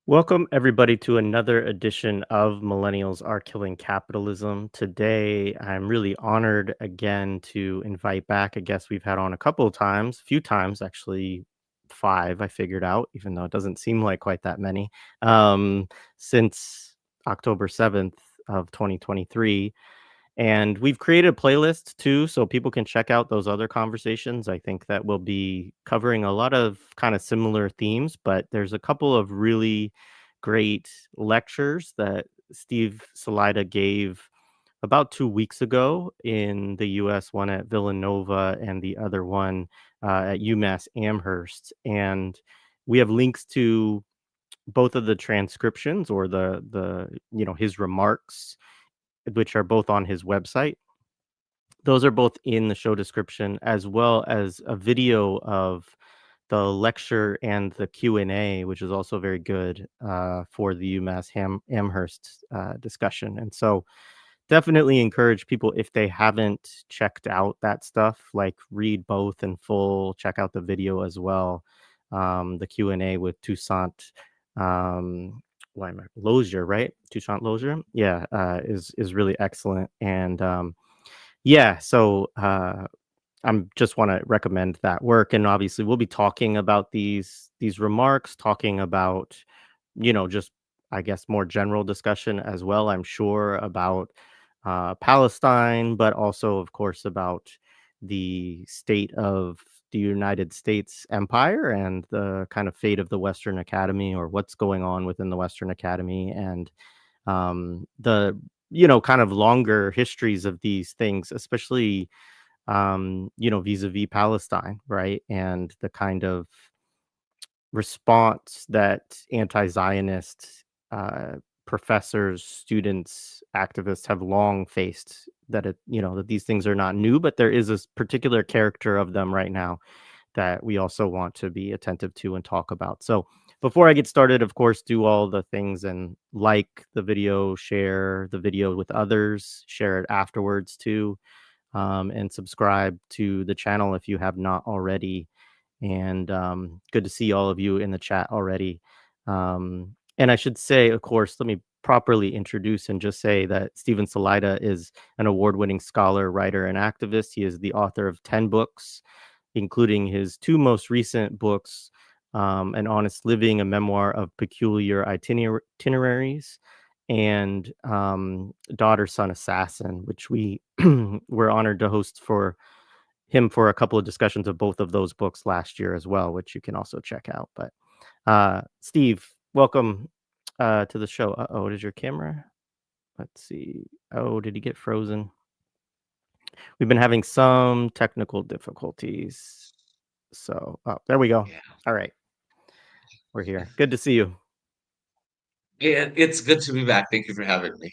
Welcome, everybody, to another edition of Millennials Are Killing Capitalism. Today, I'm really honored again to invite back a guest we've had on a couple of times, few times, actually, five, I figured out, even though it doesn't seem like quite that many, since October 7th of 2023. And we've created a playlist too, so people can check out those other conversations. I think that we'll be covering a lot of kind of similar themes, but there's a couple of really great lectures that Steve Salaita gave about 2 weeks ago in the US, one at Villanova and the other one at UMass Amherst. And we have links to both of the transcriptions or the his remarks, which are both on his website. Those are both in the show description, as well as a video of the lecture and the Q&A, which is also very good for the UMass Amherst discussion. And so definitely encourage people, if they haven't checked out that stuff, like read both in full, check out the video as well. The Q&A with Toussaint why am I Lozier, right? Toussaint Lozier, yeah, is really excellent. And yeah, so I'm just want to recommend that work. And obviously we'll be talking about these remarks, talking about, just I guess more general discussion as well, I'm sure, about Palestine, but also of course about the state of the United States empire and the kind of fate of the Western Academy, or what's going on within the Western Academy, and the kind of longer histories of these things, especially vis-a-vis Palestine, right? And the kind of response that anti-Zionist uh, professors, students, activists have long faced, that that these things are not new, but there is this particular character of them right now that we also want to be attentive to and talk about. So before I get started, of course, do all the things and like the video, share the video with others, share it afterwards too, and subscribe to the channel if you have not already. And good to see all of you in the chat already. And I should say, of course, let me properly introduce and just say that Steven Salaita is an award-winning scholar, writer, and activist. He is the author of 10 books, including his two most recent books, An Honest Living, a memoir of peculiar itineraries, and Daughter, Son, Assassin, which we were honored to host for him for a couple of discussions of both of those books last year as well, which you can also check out. But Steve, welcome to the show. Uh-oh, is your camera? Let's see. Oh, did he get frozen? We've been having some technical difficulties. So, oh, there we go. Yeah. All right, we're here. Good to see you. Yeah, it's good to be back. Thank you for having me.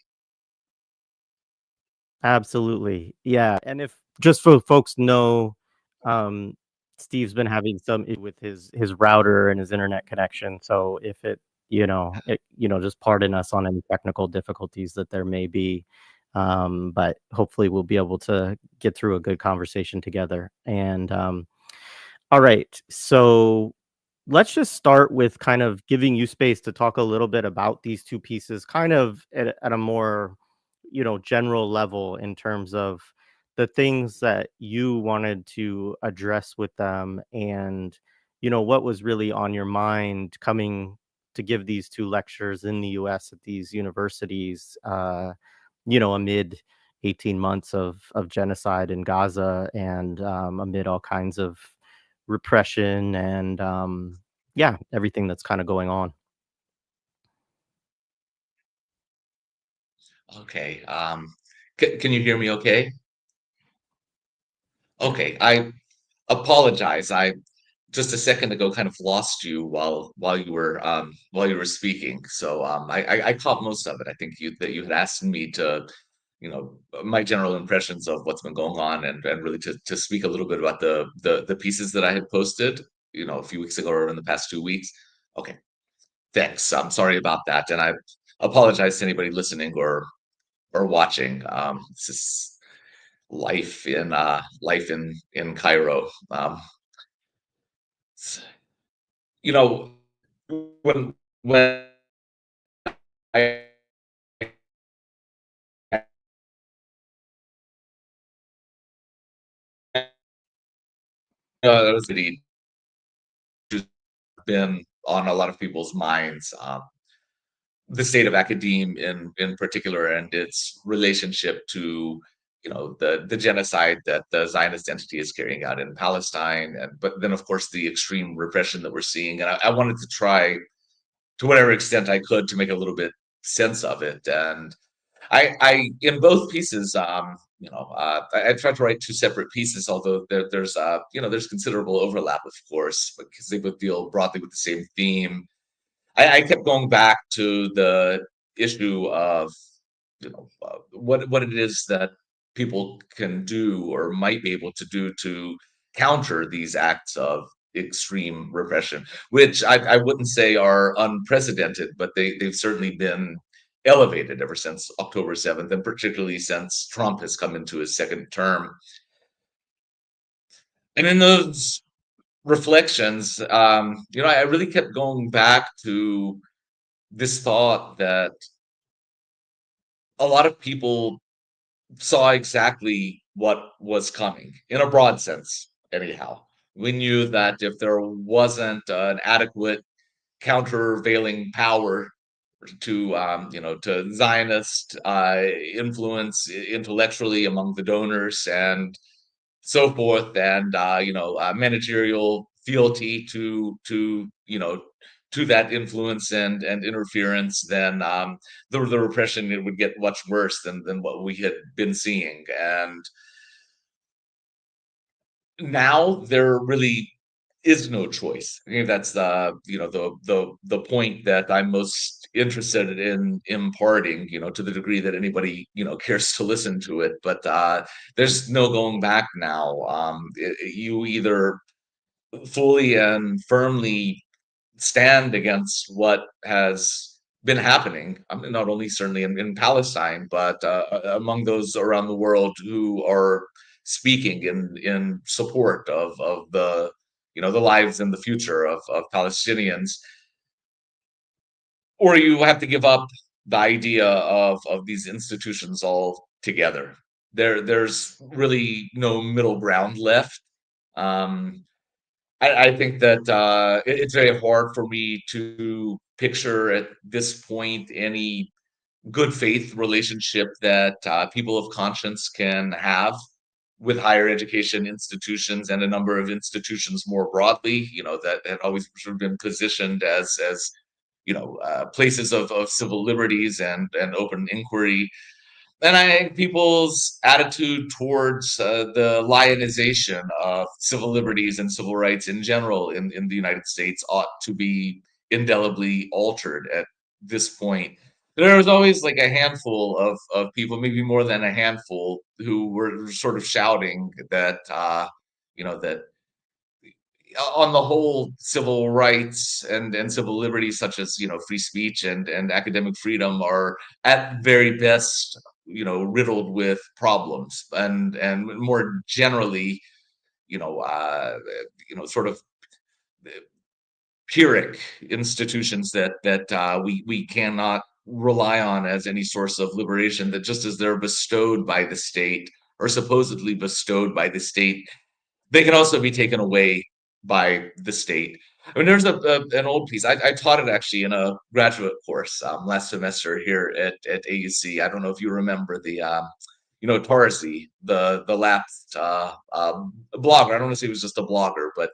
Absolutely. Yeah. And if just so folks know, um, Steve's been having some issue with his router and his internet connection. So if just pardon us on any technical difficulties that there may be. But hopefully we'll be able to get through a good conversation together. And all right. So let's just start with kind of giving you space to talk a little bit about these two pieces, kind of at a more, general level, in terms of the things that you wanted to address with them, and what was really on your mind coming to give these two lectures in the US at these universities, amid 18 months of genocide in Gaza, and amid all kinds of repression and yeah, everything that's kind of going on. Okay. Can you hear me okay? Okay. I apologize. I just a second ago kind of lost you while you were speaking. So I caught most of it. I think you had asked me to, my general impressions of what's been going on, and really to speak a little bit about the pieces that I had posted, a few weeks ago or in the past 2 weeks. Okay. Thanks. I'm sorry about that. And I apologize to anybody listening or watching. This is life in Cairo. S- you know, when I that was really been on a lot of people's minds. The state of Academe in particular, and its relationship to the genocide that the Zionist entity is carrying out in Palestine, and but then of course the extreme repression that we're seeing. And I wanted to try to whatever extent I could to make a little bit sense of it. And I in both pieces, I tried to write two separate pieces, although there's considerable overlap, of course, because they both deal broadly with the same theme. I kept going back to the issue of what it is that people can do or might be able to do to counter these acts of extreme repression, which I wouldn't say are unprecedented, but they've certainly been elevated ever since October 7th, and particularly since Trump has come into his second term. And in those reflections, I really kept going back to this thought that a lot of people saw exactly what was coming in a broad sense, anyhow. We knew that if there wasn't an adequate countervailing power to Zionist influence intellectually among the donors and so forth, and managerial fealty to that influence and interference, then the repression, it would get much worse than what we had been seeing. And now there really is no choice. I think that's the point that I'm most interested in imparting, to the degree that anybody cares to listen to it. But there's no going back now. You either fully and firmly stand against what has been happening, not only certainly in Palestine, but among those around the world who are speaking in support of the lives and the future of Palestinians, or you have to give up the idea of these institutions altogether. There's really no middle ground left. Um, I think that it's very hard for me to picture at this point any good faith relationship that people of conscience can have with higher education institutions and a number of institutions more broadly, that had always sort of been positioned as places of civil liberties and open inquiry. And I think people's attitude towards the lionization of civil liberties and civil rights in general in the United States ought to be indelibly altered at this point. There was always like a handful of people, maybe more than a handful, who were sort of shouting that, that on the whole, civil rights and civil liberties, such as free speech and academic freedom, are at very best riddled with problems, and more generally, sort of pyrrhic institutions that we cannot rely on as any source of liberation. That just as they're bestowed by the state, or supposedly bestowed by the state, they can also be taken away by the state. I mean, there's an old piece. I taught it actually in a graduate course last semester here at AUC. I don't know if you remember the Tarzi, the lapsed blogger. I don't want to say he was just a blogger, but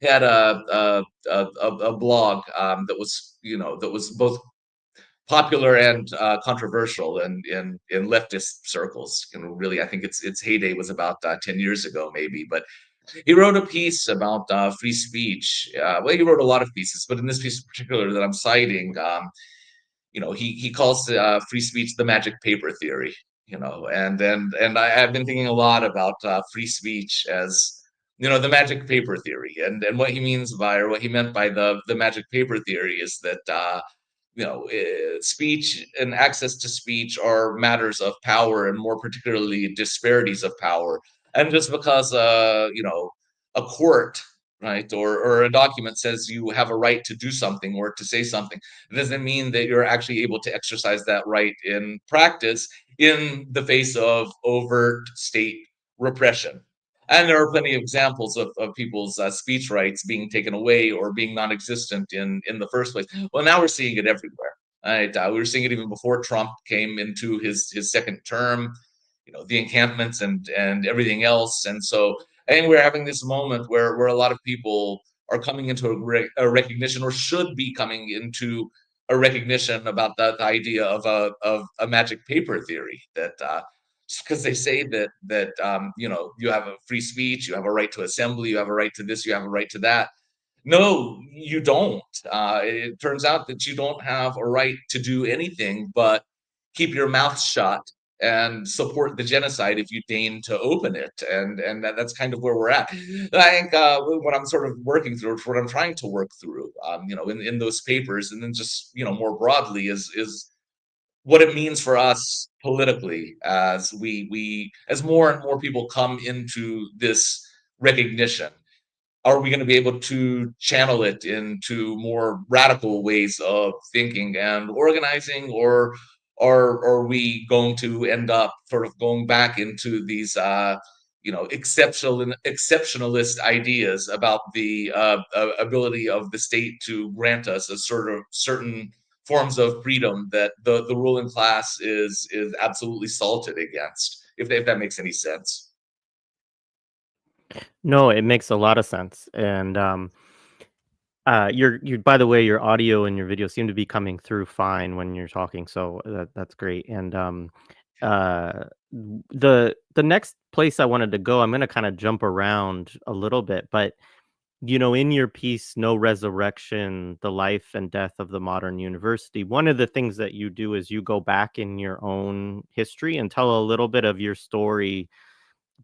he had a blog that was both popular and controversial in leftist circles. Really, I think its heyday was about 10 years ago, maybe. But he wrote a piece about free speech. Well, he wrote a lot of pieces, but in this piece in particular that I'm citing, he calls free speech the magic paper theory. And I've been thinking a lot about free speech as the magic paper theory, and what he means by, or what he meant by the magic paper theory, is that speech and access to speech are matters of power, and more particularly disparities of power. And just because a court right? Or a document says you have a right to do something or to say something. It doesn't mean that you're actually able to exercise that right in practice in the face of overt state repression. And there are plenty of examples of people's speech rights being taken away or being non-existent in the first place. Well, now we're seeing it everywhere. Right? We were seeing it even before Trump came into his second term. The encampments and everything else. And so I think we're having this moment where a lot of people are coming into a recognition, or should be coming into a recognition about the idea of a magic paper theory, that because they say that you have a free speech, you have a right to assembly, you have a right to this, you have a right to that. No, you don't. It turns out that you don't have a right to do anything but keep your mouth shut and support the genocide if you deign to open it. And that's kind of where we're at. I think what I'm sort of working through, what I'm trying to work through, in those papers, and then just more broadly, is what it means for us politically as as more and more people come into this recognition. Are we going to be able to channel it into more radical ways of thinking and organizing, or are we going to end up sort of going back into these exceptionalist ideas about the ability of the state to grant us a sort of certain forms of freedom that the ruling class is absolutely salted against, if that makes any sense. No, it makes a lot of sense. And you by the way, your audio and your video seem to be coming through fine when you're talking, so that's great. And uh, the next place I wanted to go, I'm gonna kind of jump around a little bit, but in your piece, No Resurrection, The Life and Death of the Modern University, one of the things that you do is you go back in your own history and tell a little bit of your story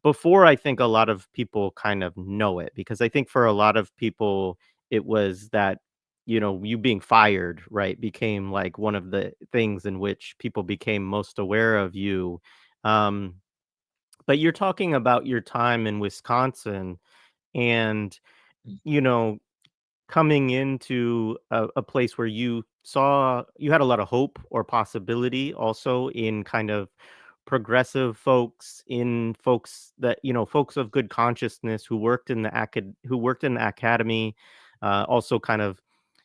before I think a lot of people kind of know it, because I think for a lot of people, it was that, you being fired, right, became like one of the things in which people became most aware of you. Um, but you're talking about your time in Wisconsin and, you know, coming into a place where you had a lot of hope or possibility also in kind of progressive folks, in folks that folks of good consciousness who worked in the academy, also kind of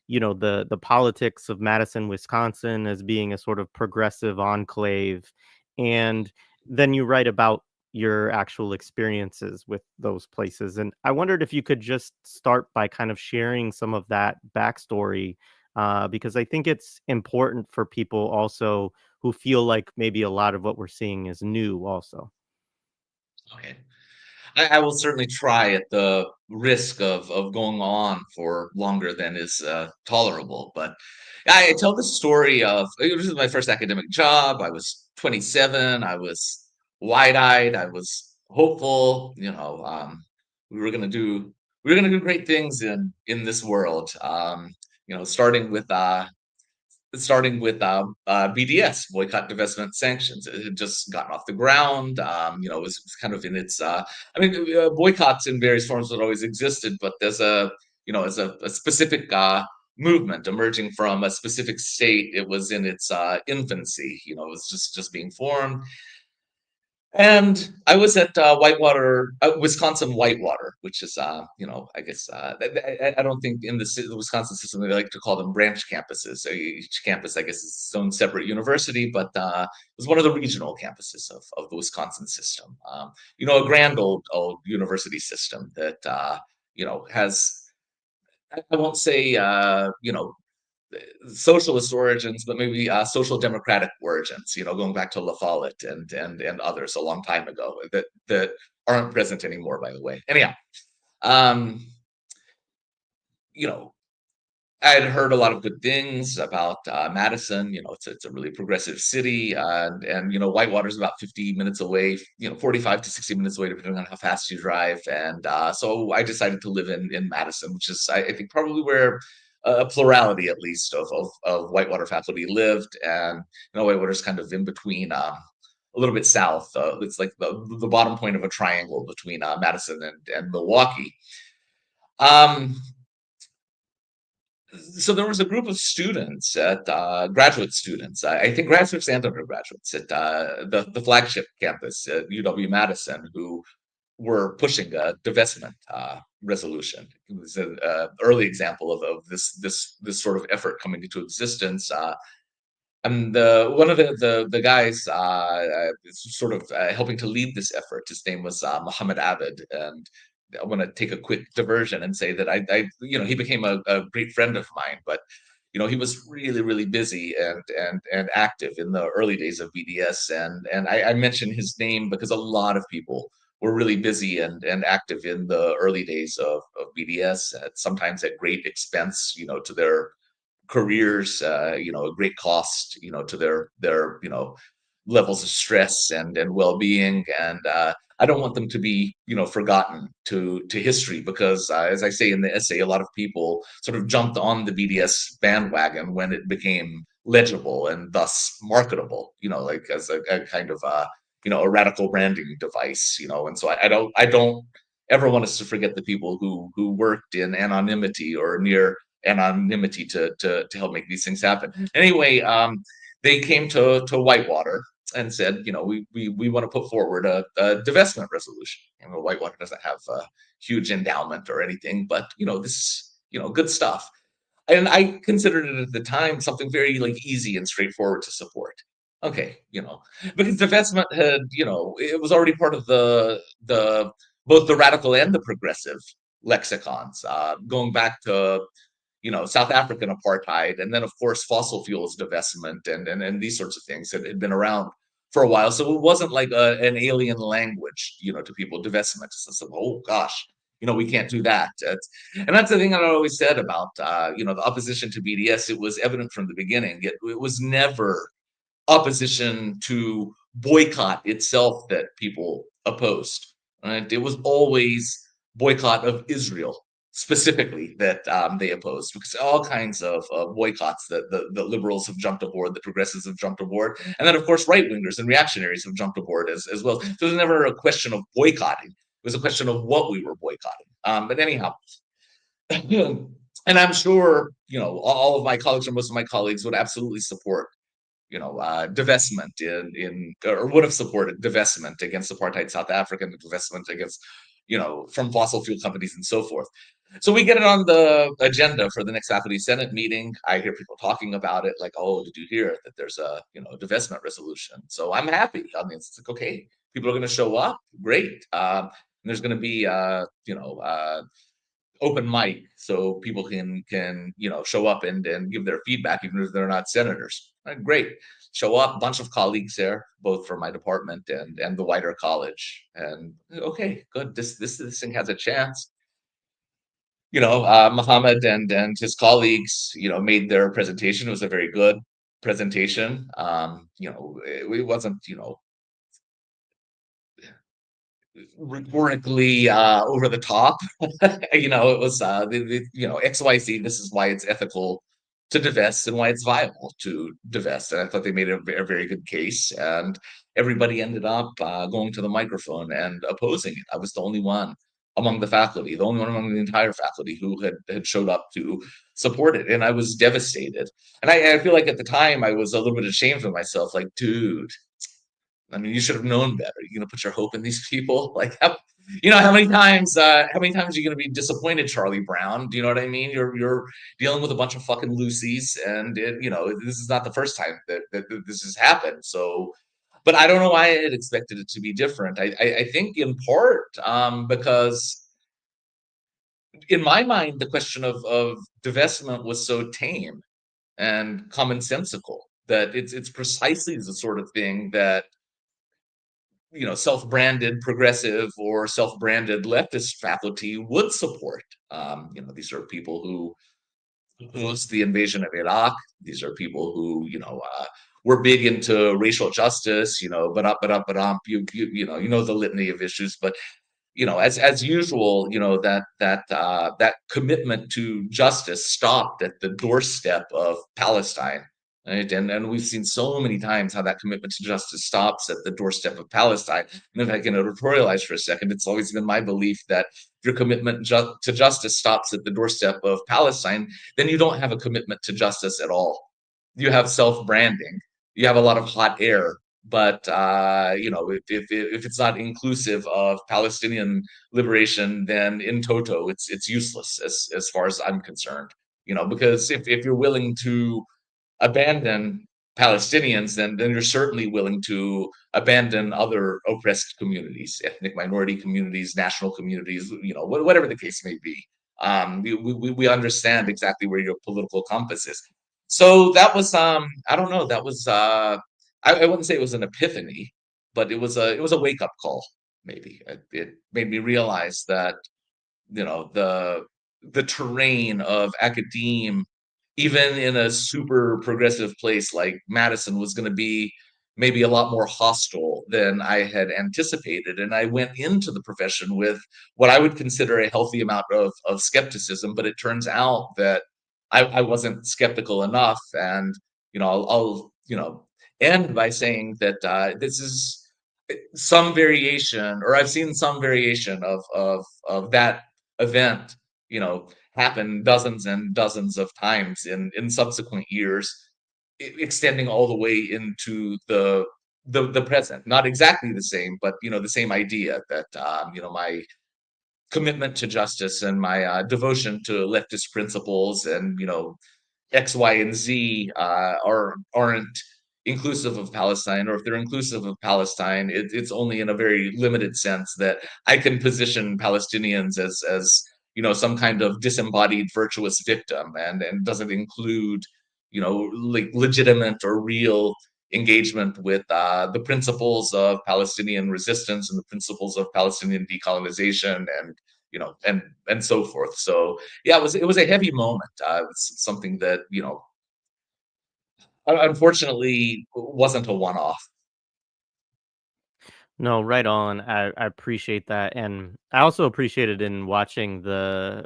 the politics of Madison, Wisconsin as being a sort of progressive enclave. And then you write about your actual experiences with those places. And I wondered if you could just start by kind of sharing some of that backstory, because I think it's important for people also who feel like maybe a lot of what we're seeing is new also. Okay. I will certainly try, at the risk of going on for longer than is tolerable. But I tell the story of, it was my first academic job. I was 27. I was wide-eyed. I was hopeful. We were gonna do we were gonna do great things in this world. Starting with BDS, boycott, divestment, sanctions. It had just gotten off the ground. It was kind of in its. Boycotts in various forms had always existed, but there's a specific movement emerging from a specific state. It was in its infancy. It was just being formed. And I was at Wisconsin Whitewater, which is, I guess, I don't think in the Wisconsin system they like to call them branch campuses. So each campus, I guess, is its own separate university, but it was one of the regional campuses of the Wisconsin system. A grand old university system that, has, I won't say, socialist origins, but maybe social democratic origins. Going back to La Follette and others a long time ago that aren't present anymore, by the way. Anyhow, um, you know, I had heard a lot of good things about Madison. It's a really progressive city, and Whitewater's about 50 minutes away. 45 to 60 minutes away, depending on how fast you drive. And so I decided to live in Madison, which is, I think, probably where a plurality, at least, of Whitewater faculty lived. And Whitewater's kind of in between. A little bit south. It's like the bottom point of a triangle between Madison and Milwaukee. Um, so there was a group of students at graduate students, I think graduates and undergraduates at the flagship campus at UW-Madison who were pushing a divestment resolution. It was an early example of this sort of effort coming into existence. And one of the guys sort of helping to lead this effort, his name was Muhammad Abid, and I want to take a quick diversion and say that he became a great friend of mine, but he was really really busy and active in the early days of BDS, and I mention his name because a lot of people were really busy and active in the early days of BDS, sometimes at great expense, to their careers, a great cost, to their levels of stress and well-being, and I don't want them to be forgotten to history, because as I say in the essay, a lot of people sort of jumped on the BDS bandwagon when it became legible and thus marketable, like as a kind of a radical branding device, and so I don't ever want us to forget the people who worked in anonymity or near anonymity to help make these things happen. Anyway, they came to Whitewater and said, we want to put forward a divestment resolution. And Whitewater doesn't have a huge endowment or anything, but this good stuff. And I considered it at the time something very like easy and straightforward to support. Okay, because divestment had, it was already part of the both the radical and the progressive lexicons, going back to South African apartheid, and then of course fossil fuels divestment and these sorts of things that had been around for a while. So it wasn't like an alien language, to people. Divestment, so, oh gosh, we can't do that. And that's the thing I always said about the opposition to BDS. It was evident from the beginning. It was never opposition to boycott itself that people opposed. Right? It was always boycott of Israel specifically that they opposed, because all kinds of boycotts that the liberals have jumped aboard, the progressives have jumped aboard, and then of course right wingers and reactionaries have jumped aboard as well. So it was never a question of boycotting; it was a question of what we were boycotting. But anyhow, and I'm sure all of my colleagues or most of my colleagues would absolutely support divestment in or would have supported divestment against apartheid South Africa, and divestment against, from fossil fuel companies and so forth. So we get it on the agenda for the next faculty senate meeting. I hear people talking about it, like, oh, did you hear that there's a divestment resolution? So I'm happy. I mean, it's like, okay, people are going to show up, great. And there's going to be open mic, so people can show up and give their feedback even if they're not senators. Great, show up, bunch of colleagues there, both from my department and the wider college, and okay, good, this thing has a chance. Muhammad and his colleagues made their presentation. It was a very good presentation. It wasn't rhetorically over the top. It was XYZ. This is why it's ethical to divest and why it's viable to divest. And I thought they made a very good case. And everybody ended up going to the microphone and opposing it. I was the only one among the faculty, the only one among the entire faculty who had showed up to support it. And I was devastated. And I feel like at the time I was a little bit ashamed of myself. Like, dude, I mean, you should have known better. You're gonna put your hope in these people. Like, how many times are you gonna be disappointed, Charlie Brown? Do you know what I mean? You're dealing with a bunch of fucking Lucy's, and this is not the first time that this has happened. So, but I don't know why I had expected it to be different. I think in part because in my mind the question of divestment was so tame and commonsensical that it's precisely the sort of thing that self-branded progressive or self-branded leftist faculty would support. These are people who opposed the invasion of Iraq. These are people who, were big into racial justice. You know the litany of issues. But as usual, that commitment to justice stopped at the doorstep of Palestine. right? And we've seen so many times how that commitment to justice stops at the doorstep of Palestine. And if I can editorialize for a second, it's always been my belief that if your commitment to justice stops at the doorstep of Palestine, then you don't have a commitment to justice at all. You have self-branding. You have a lot of hot air, but if it's not inclusive of Palestinian liberation, then in toto, it's useless as far as I'm concerned. Because if you're willing to abandon Palestinians, then you're certainly willing to abandon other oppressed communities, ethnic minority communities, national communities, whatever the case may be. We understand exactly where your political compass is. So that was, I don't know, that was, I wouldn't say it was an epiphany, but it was a wake up call. Maybe it made me realize that the terrain of academe, even in a super progressive place like Madison, was going to be maybe a lot more hostile than I had anticipated. And I went into the profession with what I would consider a healthy amount of skepticism, but it turns out that I wasn't skeptical enough. And I'll end by saying that this is some variation, or I've seen some variation of that event, happen dozens and dozens of times in subsequent years, extending all the way into the present. Not exactly the same, but the same idea that my commitment to justice and my devotion to leftist principles and X, Y, and Z aren't inclusive of Palestine, or if they're inclusive of Palestine, it's only in a very limited sense that I can position Palestinians as some kind of disembodied virtuous victim, and doesn't include like legitimate or real engagement with the principles of Palestinian resistance and the principles of Palestinian decolonization, and so forth. So yeah, it was a heavy moment. It's something that unfortunately wasn't a one-off. No, right on. I appreciate that, and I also appreciated in watching the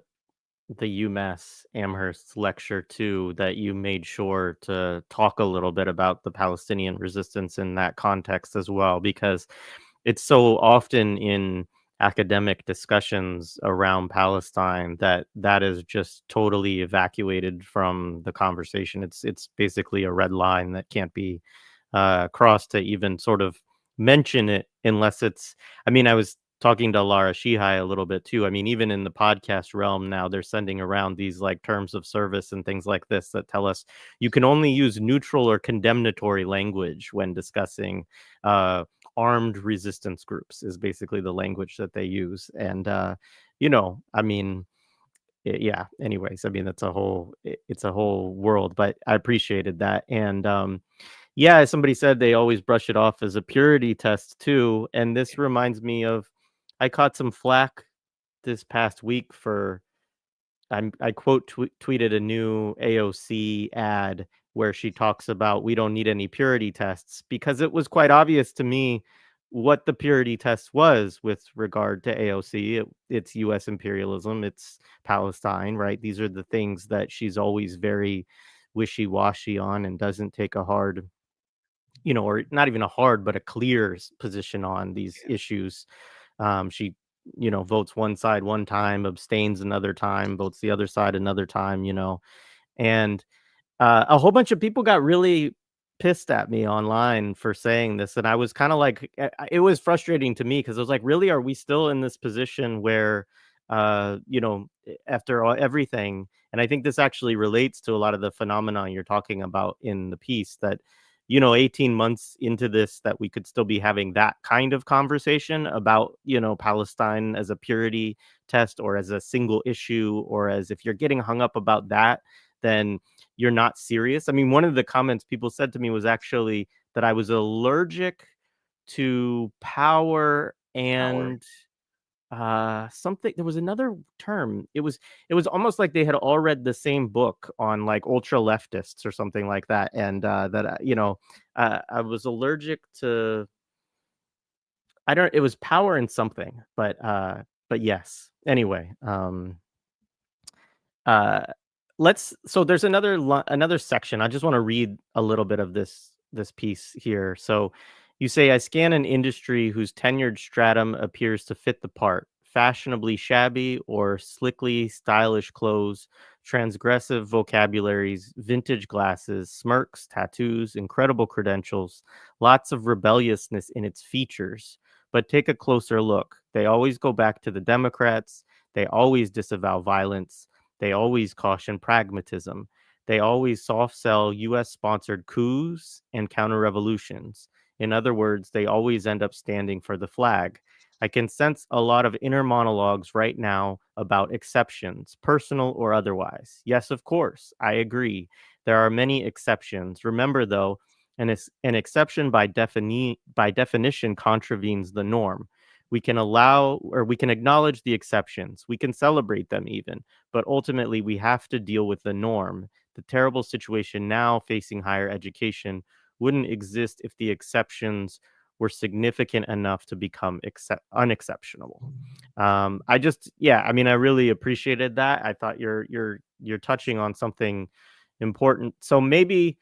UMass Amherst lecture too, that you made sure to talk a little bit about the Palestinian resistance in that context as well, because it's so often in academic discussions around Palestine that that is just totally evacuated from the conversation. It's basically a red line that can't be crossed to even sort of mention it unless it's. I mean, I was talking to Lara Shihai a little bit too. I mean, even in the podcast realm now, they're sending around these like terms of service and things like this that tell us you can only use neutral or condemnatory language when discussing armed resistance groups, is basically the language that they use. And I mean, yeah, anyways, I mean, it's a whole world, but I appreciated that. And yeah, as somebody said, they always brush it off as a purity test too. And this reminds me of, I caught some flack this past week for, I quote tweeted a new AOC ad where she talks about we don't need any purity tests, because it was quite obvious to me what the purity test was with regard to AOC. It's U.S. imperialism, it's Palestine, right? These are the things that she's always very wishy-washy on and doesn't take a hard, or not even a hard, but a clear position on these issues. She, votes one side one time, abstains another time, votes the other side another time, and a whole bunch of people got really pissed at me online for saying this. And I was kind of like, it was frustrating to me because I was like, really, are we still in this position where, after everything? And I think this actually relates to a lot of the phenomena you're talking about in the piece, that 18 months into this, that we could still be having that kind of conversation about, Palestine as a purity test, or as a single issue, or as if you're getting hung up about that, then you're not serious. I mean, one of the comments people said to me was actually that I was allergic to power Power. and something. There was another term. It was almost like they had all read the same book on like ultra leftists or something like that, and that I was allergic to, I don't, it was power and something, but yes, anyway, uh so there's another section. I just want to read a little bit of this piece here. So you say, I scan an industry whose tenured stratum appears to fit the part: fashionably shabby or slickly stylish clothes, transgressive vocabularies, vintage glasses, smirks, tattoos, incredible credentials, lots of rebelliousness in its features. But take a closer look. They always go back to the Democrats. They always disavow violence. They always caution pragmatism. They always soft sell US sponsored coups and counter revolutions. In other words, they always end up standing for the flag. I can sense a lot of inner monologues right now about exceptions, personal or otherwise. Yes, of course, I agree. There are many exceptions. Remember, though, an exception by definition contravenes the norm. We can allow, or we can acknowledge the exceptions. We can celebrate them even, but ultimately we have to deal with the norm. The terrible situation now facing higher education wouldn't exist if the exceptions were significant enough to become unexceptionable. Yeah, I mean, I really appreciated that. I thought you're touching on something important. So maybe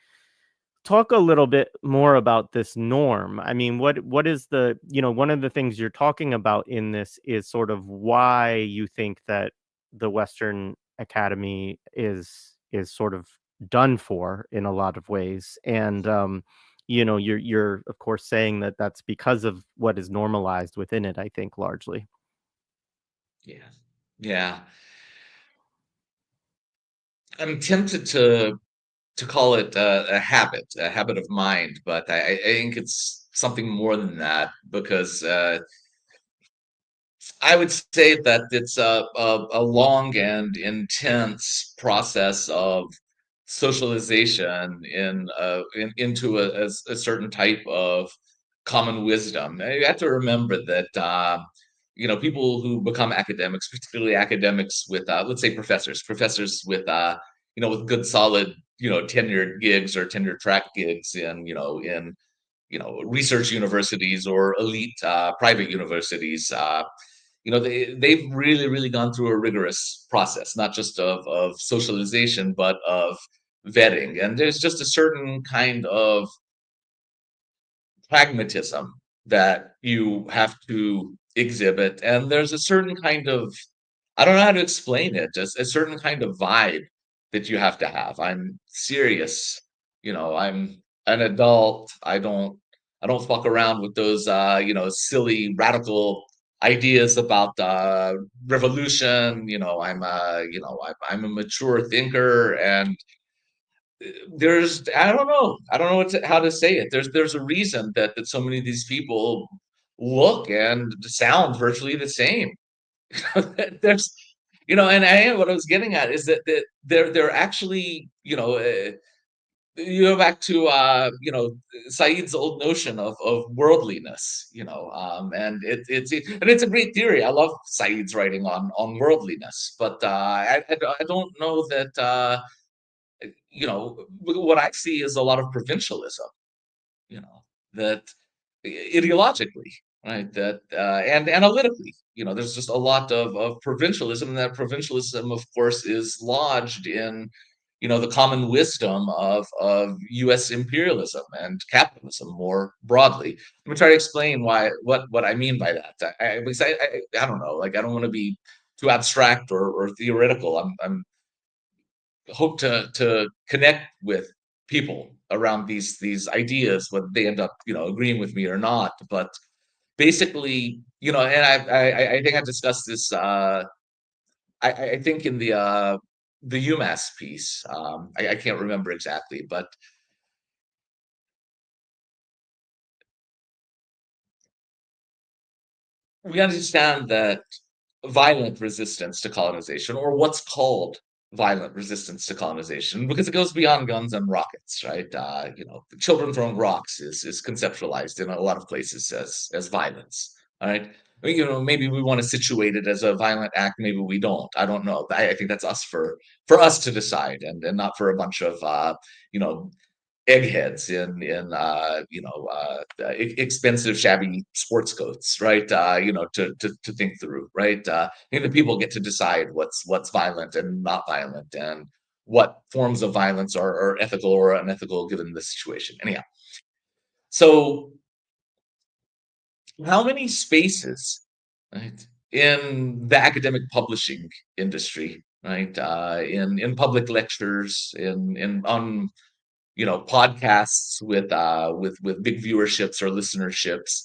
talk a little bit more about this norm. I mean, what is the, one of the things you're talking about in this is sort of why you think that the Western Academy is sort of done for in a lot of ways. And you're of course saying that that's because of what is normalized within it, I think largely. Yeah. Yeah. I'm tempted to call it a habit of mind, but I think it's something more than that because I would say that it's a long and intense process of socialization into a certain type of common wisdom. You have to remember that people who become academics, particularly academics with let's say professors with with good solid tenured gigs or tenure track gigs in research universities or elite private universities. They've really gone through a rigorous process, not just of socialization, but of vetting. And there's just a certain kind of pragmatism that you have to exhibit. And there's a certain kind of, I don't know how to explain it, just a certain kind of vibe that you have to have. I'm serious, I'm an adult. I don't fuck around with those silly radical ideas about revolution. I'm a mature thinker, and I don't know how to say it. There's a reason that so many of these people look and sound virtually the same. there's and what I was getting at is that they're actually you go back to Said's old notion of worldliness, and it's a great theory. I love Said's writing on worldliness, but I don't know that what I see is a lot of provincialism, that ideologically, right, that and analytically, there's just a lot of provincialism, and that provincialism, of course, is lodged in the common wisdom of U.S. imperialism and capitalism more broadly. Let me try to explain what I mean by that. Because I don't know, like I don't want to be too abstract or theoretical. I'm hope to connect with people around these ideas, whether they end up agreeing with me or not. But basically, and I think I discussed this. I think in the UMass piece. I can't remember exactly, but we understand that violent resistance to colonization, or what's called violent resistance to colonization, because it goes beyond guns and rockets, right? Children throwing rocks is conceptualized in a lot of places as violence. All right. I mean, maybe we want to situate it as a violent act, maybe we don't. I don't know. I think that's us for us to decide, and not for a bunch of you know eggheads in expensive shabby sports coats, right? To think through, right? I think the people get to decide what's violent and not violent, and what forms of violence are ethical or unethical given the situation. Anyhow, so how many spaces, right, in the academic publishing industry, right, in public lectures, in on podcasts with big viewerships or listenerships,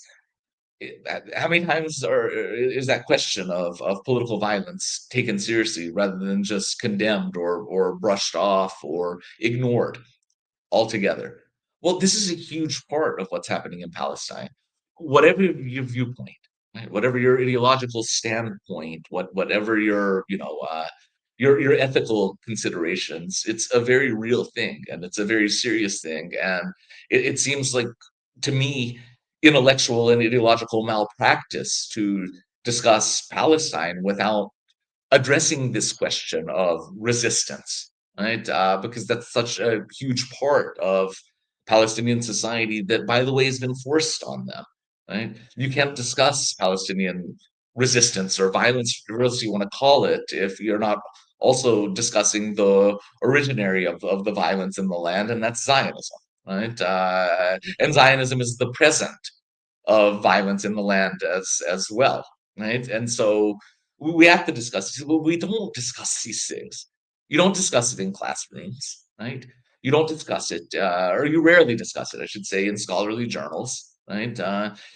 how many times is that question of political violence taken seriously rather than just condemned or brushed off or ignored altogether? Well, this is a huge part of what's happening in Palestine. Whatever your viewpoint, right, whatever your ideological standpoint, whatever your ethical considerations, it's a very real thing and it's a very serious thing. And it seems like, to me, intellectual and ideological malpractice to discuss Palestine without addressing this question of resistance, right? Because that's such a huge part of Palestinian society that, by the way, has been forced on them, right? You can't discuss Palestinian resistance or violence, whatever else you want to call it, if you're not also discussing the originary of the violence in the land, and that's Zionism, right? And Zionism is the present of violence in the land as well, right? And so we have to discuss this. Well, we don't discuss these things. You don't discuss it in classrooms, right? You don't discuss it, or you rarely discuss it, I should say, in scholarly journals, right?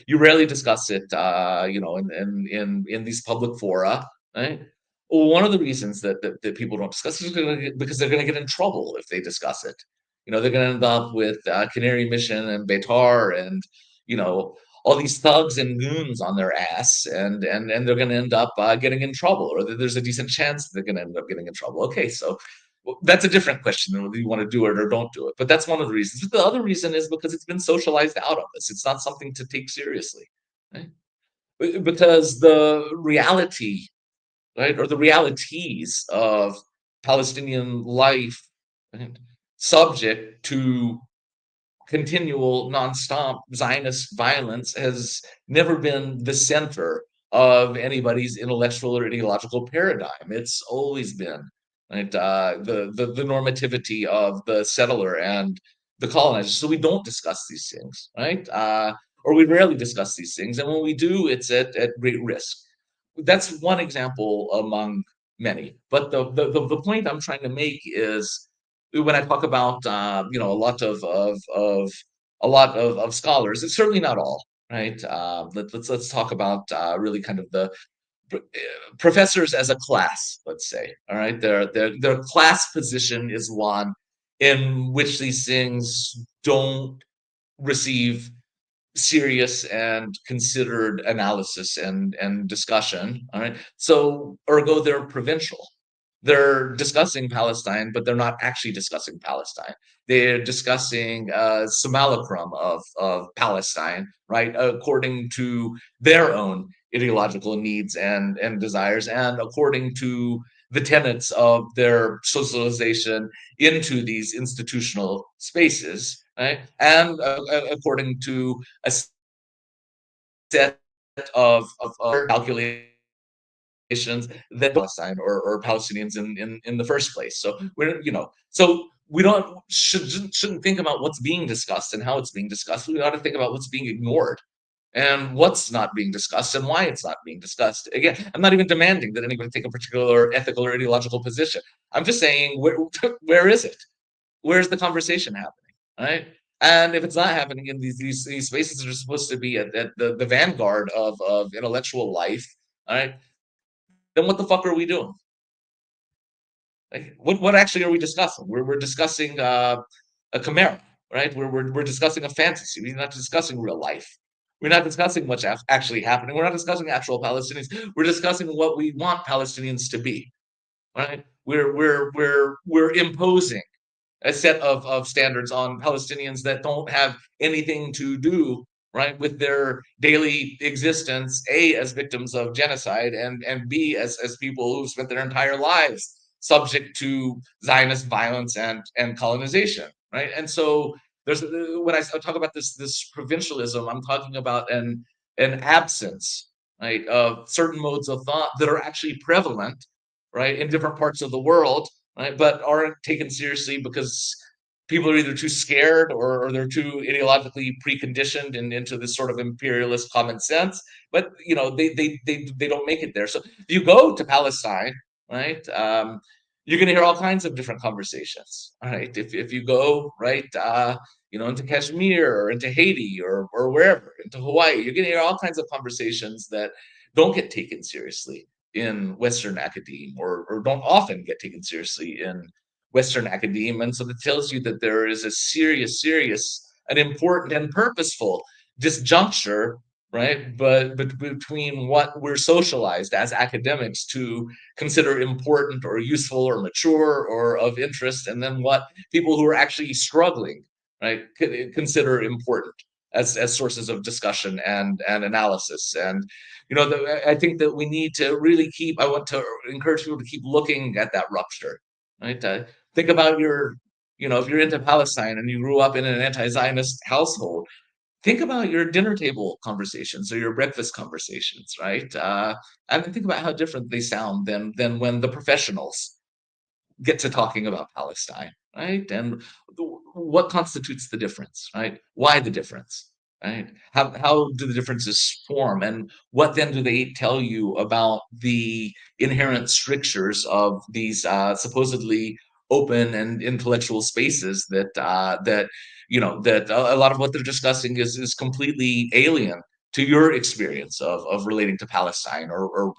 You rarely discuss it, in these public fora, right? Well, one of the reasons that people don't discuss it is because they're going to get in trouble if they discuss it. They're going to end up with Canary Mission and Beitar and you know all these thugs and goons on their ass, and they're going to end up getting in trouble, or there's a decent chance they're going to end up getting in trouble. Okay, so that's a different question than whether you want to do it or don't do it. But that's one of the reasons. But the other reason is because it's been socialized out of us. It's not something to take seriously, right? Because the reality, right, or the realities of Palestinian life, right, subject to continual, nonstop Zionist violence has never been the center of anybody's intellectual or ideological paradigm. It's always been, right, the normativity of the settler and the colonizer. So we don't discuss these things, right? Or we rarely discuss these things, and when we do, it's at great risk. That's one example among many. But the point I'm trying to make is when I talk about a lot of scholars, it's certainly not all, right? Let's talk about really kind of the professors as a class, let's say. All right, their class position is one in which these things don't receive serious and considered analysis and discussion. All right, so ergo they're provincial. They're discussing Palestine, but they're not actually discussing Palestine. They're discussing simulacrum of Palestine, right, according to their own ideological needs and desires, and according to the tenets of their socialization into these institutional spaces, right, and according to a set of calculations that Palestine or Palestinians in the first place. So we don't shouldn't think about what's being discussed and how it's being discussed. We ought to think about what's being ignored and what's not being discussed and why it's not being discussed. Again, I'm not even demanding that anybody take a particular ethical or ideological position. I'm just saying where is it? Where's the conversation happening? Right? And if it's not happening in these spaces that are supposed to be at the vanguard of intellectual life, all right, then what the fuck are we doing? Like, what actually are we discussing? We're discussing a chimera, right? We're discussing a fantasy. We're not discussing real life. We're not discussing what's actually happening. We're not discussing actual Palestinians. We're discussing what we want Palestinians to be, right? We're imposing a set of standards on Palestinians that don't have anything to do, right, with their daily existence, A, as victims of genocide, and B, as people who've spent their entire lives subject to Zionist violence and colonization, right? And so there's when I talk about this provincialism, I'm talking about an absence, right, of certain modes of thought that are actually prevalent, right, in different parts of the world, right? But aren't taken seriously because people are either too scared or they're too ideologically preconditioned and into this sort of imperialist common sense. But they don't make it there. So if you go to Palestine, right, you're going to hear all kinds of different conversations, right? If you go right, into Kashmir or into Haiti or wherever, into Hawaii, you're going to hear all kinds of conversations that don't get taken seriously in Western academe, or don't often get taken seriously in Western academe. And so that tells you that there is a serious, and important and purposeful disjuncture, right? But between what we're socialized as academics to consider important or useful or mature or of interest, and then what people who are actually struggling, right, consider important as sources of discussion and analysis. And I think that we need to really I want to encourage people to keep looking at that rupture, right? Think about if you're into Palestine and you grew up in an anti-Zionist household, think about your dinner table conversations or your breakfast conversations, right? And think about how different they sound than when the professionals get to talking about Palestine, right? And what constitutes the difference, right? Why the difference, right? How do the differences form, and what then do they tell you about the inherent strictures of these supposedly open and intellectual spaces that a lot of what they're discussing is completely alien to your experience of relating to Palestine or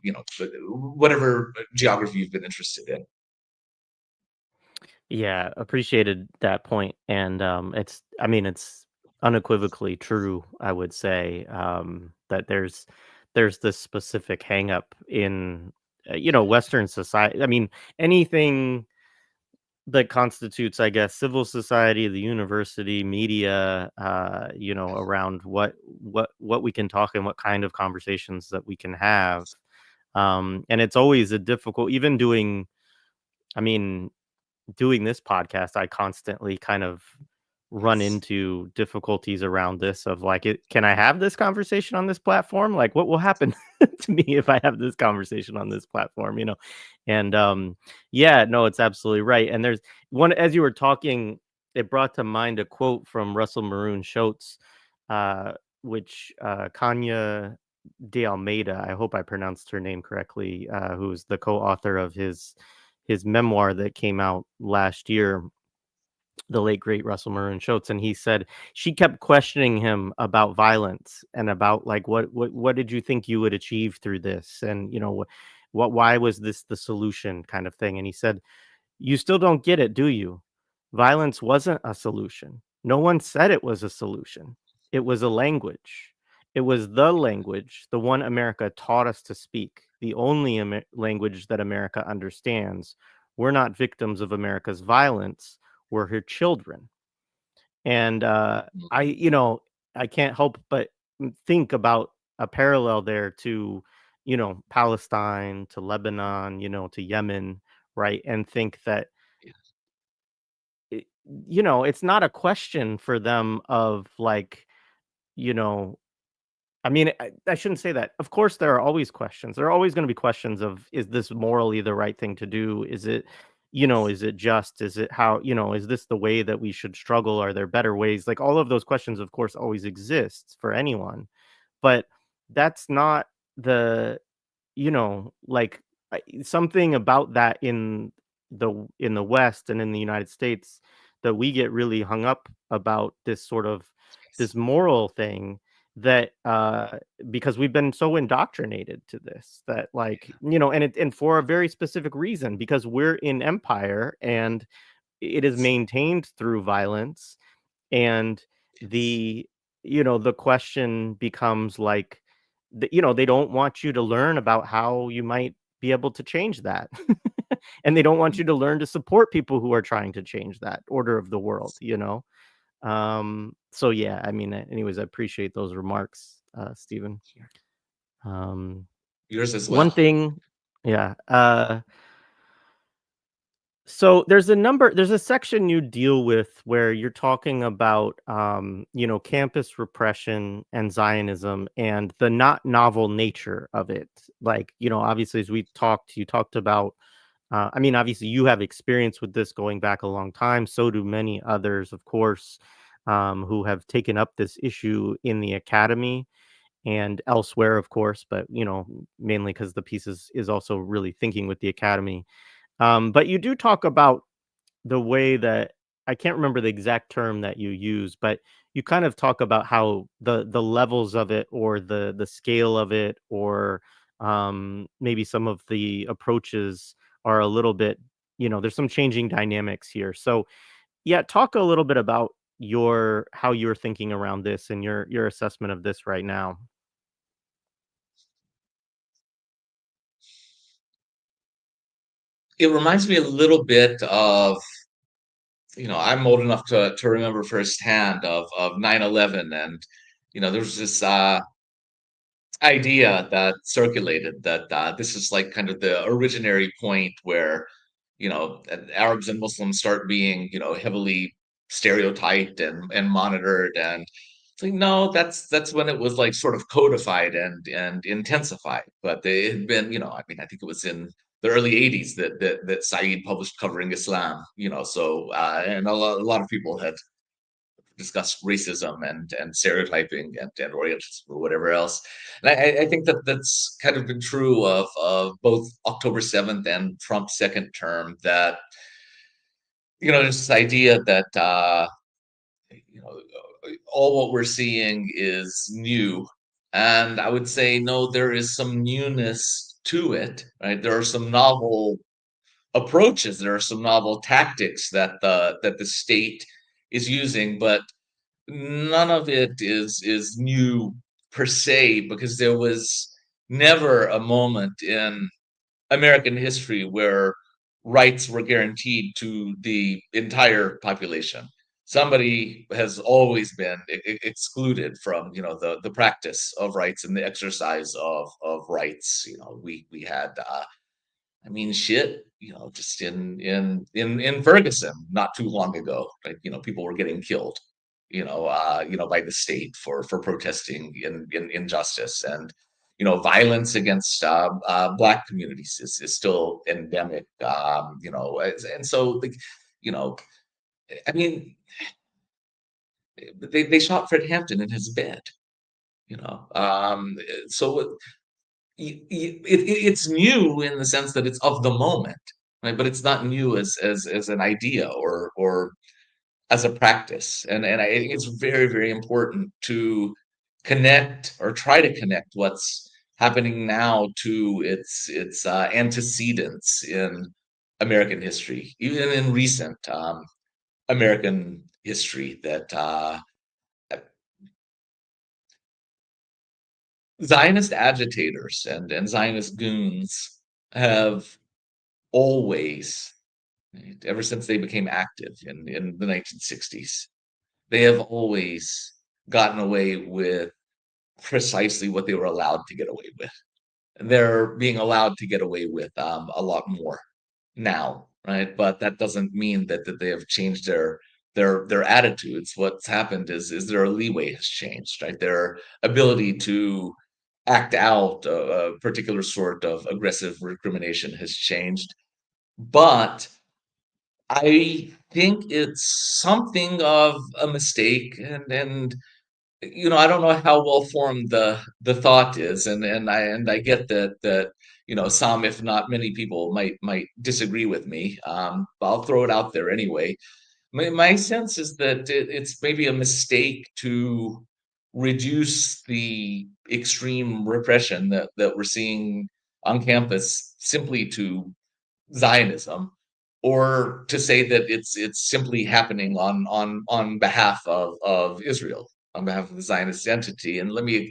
whatever geography you've been interested in. Yeah, appreciated that point, and I mean, it's unequivocally true. I would say that there's this specific hang up in Western society. I mean, anything that constitutes, I guess, civil society, the university, media, around what we can talk and what kind of conversations that we can have. And it's always a difficult, even doing, I mean, doing this podcast, I constantly kind of run Yes. into difficulties around this of like, can I have this conversation on this platform? Like, what will happen to me if I have this conversation on this platform? And yeah, no, it's absolutely right. And there's one, as you were talking, it brought to mind a quote from Russell Maroon Shoatz, uh, which Kanya de Almeida, I hope I pronounced her name correctly, who's the co-author of his memoir that came out last year, the late great Russell Maroon Shoatz. And he said she kept questioning him about violence and about like what did you think you would achieve through this, and what why was this the solution, kind of thing. And he said, you still don't get it, do you? Violence wasn't a solution. No one said it was a solution. It was a language. It was the language, the one America taught us to speak, the only language that America understands. We're not victims of America's violence. We're her children. And I can't help but think about a parallel there to, Palestine, to Lebanon, to Yemen, right? And think that it, it's not a question for them of like, you know, I mean, I shouldn't say that. Of course, there are always questions. There are always going to be questions of, is this morally the right thing to do? Is it, is it just? Is it how, is this the way that we should struggle? Are there better ways? Like all of those questions, of course, always exist for anyone. But that's not the, like something about that in the West and in the United States, that we get really hung up about this sort of this moral thing, that because we've been so indoctrinated to this, that like, and for a very specific reason, because we're in empire and it is maintained through violence. And the the question becomes like, they don't want you to learn about how you might be able to change that. And they don't want you to learn to support people who are trying to change that order of the world. So yeah, I mean, anyways, I appreciate those remarks, Stephen. um Yours as One well. thing, yeah. So there's a section you deal with where you're talking about campus repression and Zionism and the not novel nature of it. Like, obviously, as you talked about I mean, obviously, you have experience with this going back a long time. So do many others, of course, who have taken up this issue in the academy and elsewhere, of course. But mainly because the piece is also really thinking with the academy. But you do talk about the way that I can't remember the exact term that you use, but you kind of talk about how the levels of it, or the scale of it, or maybe some of the approaches are a little bit, there's some changing dynamics here. So yeah, talk a little bit about your how you're thinking around this and your assessment of this right now. It reminds me a little bit of, I'm old enough to remember firsthand of 9/11, and there was this idea that circulated that this is like kind of the originary point where Arabs and Muslims start being heavily stereotyped and monitored, and it's like, no, that's when it was like sort of codified and intensified. But they had been, I mean, I think it was in the early 80s that Said published Covering Islam, so and a lot of people had discuss racism and stereotyping and Orientalism or whatever else. And I think that that's kind of been true of both October 7th and Trump's second term, that, there's this idea that, all what we're seeing is new. And I would say, no, there is some newness to it, right? There are some novel approaches, there are some novel tactics that the state is using, but none of it is new per se, because there was never a moment in American history where rights were guaranteed to the entire population. Somebody has always been excluded from, the practice of rights and the exercise of rights. We had I mean, shit, just in Ferguson not too long ago, like, people were getting killed, by the state for protesting in injustice, and violence against Black communities is still endemic, and so, like, you know, I mean, they shot Fred Hampton in his bed, so it's new in the sense that it's of the moment, right? But it's not new as an idea or as a practice. And I think it's very, very important to connect or try to connect what's happening now to its antecedents in American history, even in recent American history, that Zionist agitators and Zionist goons have always, right, ever since they became active in the 1960s, they have always gotten away with precisely what they were allowed to get away with. And they're being allowed to get away with a lot more now, right? But that doesn't mean that they have changed their attitudes. What's happened is their leeway has changed, right? Their ability to act out a particular sort of aggressive recrimination has changed. But I think it's something of a mistake, and I don't know how well formed the thought is, and I get that some, if not many people, might disagree with me. But I'll throw it out there anyway. My sense is that it's maybe a mistake to reduce the extreme repression that we're seeing on campus simply to Zionism, or to say that it's simply happening on behalf of Israel, on behalf of the Zionist entity. And let me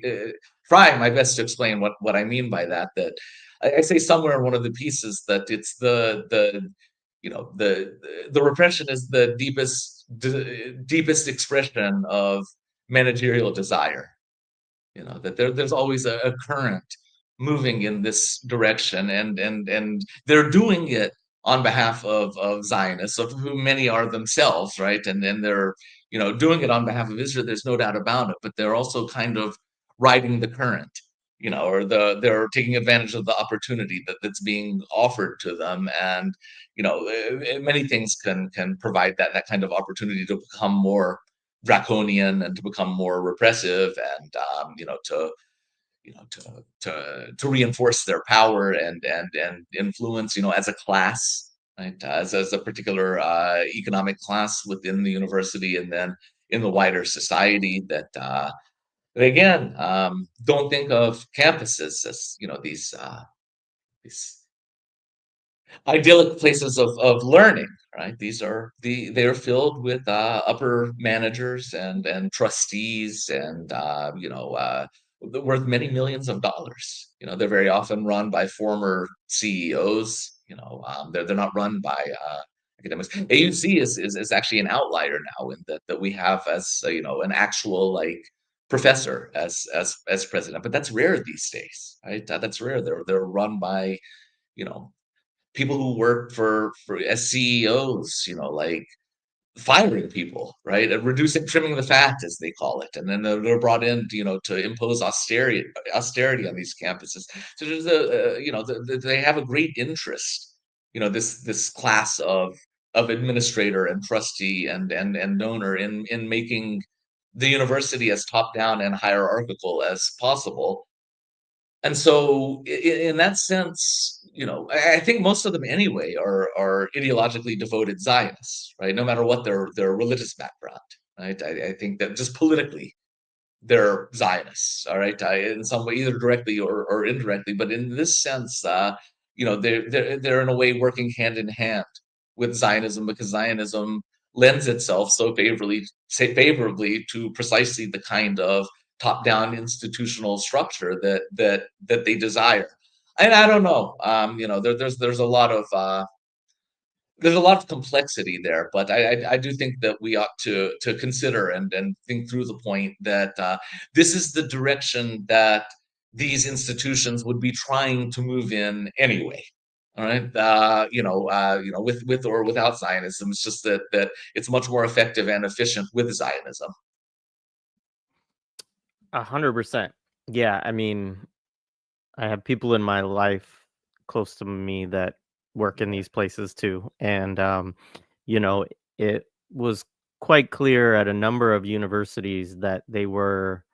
try my best to explain what I mean by that. That I say somewhere in one of the pieces that it's the repression is the deepest expression of managerial desire. That there's always a current moving in this direction, and they're doing it on behalf of Zionists, of whom many are themselves, right? And then they're doing it on behalf of Israel. There's no doubt about it. But they're also kind of riding the current, or they're taking advantage of the opportunity that's being offered to them. And many things can provide that kind of opportunity to become more draconian and to become more repressive, and to reinforce their power and influence, as a class, right? As a particular economic class within the university, and then in the wider society, that again, don't think of campuses as these idyllic places of learning, right? They are filled with upper managers and trustees, and worth many millions of dollars. They're very often run by former CEOs. They're not run by academics. AUC is actually an outlier now, in that we have, as an actual, like, professor as president, but that's rare these days, right? That's rare. They're run by you know people who work for as CEOs, like firing people, right? And trimming the fat, as they call it. And then they're brought in, to impose austerity on these campuses. So there's they have a great interest, this class of administrator and trustee and donor, in making the university as top down and hierarchical as possible. And so, in that sense, I think most of them anyway are ideologically devoted Zionists, right? No matter what their religious background, right? I think that just politically, they're Zionists, all right, in some way, either directly or indirectly. But in this sense, they're in a way working hand in hand with Zionism, because Zionism lends itself so favorably to precisely the kind of top-down institutional structure that they desire. And I don't know, there's a lot of complexity there, but I do think that we ought to consider and think through the point that this is the direction that these institutions would be trying to move in anyway. All right, with or without Zionism, it's just that it's much more effective and efficient with Zionism. 100%. Yeah, I mean, I have people in my life close to me that work in these places too, and you know, it was quite clear at a number of universities that they were,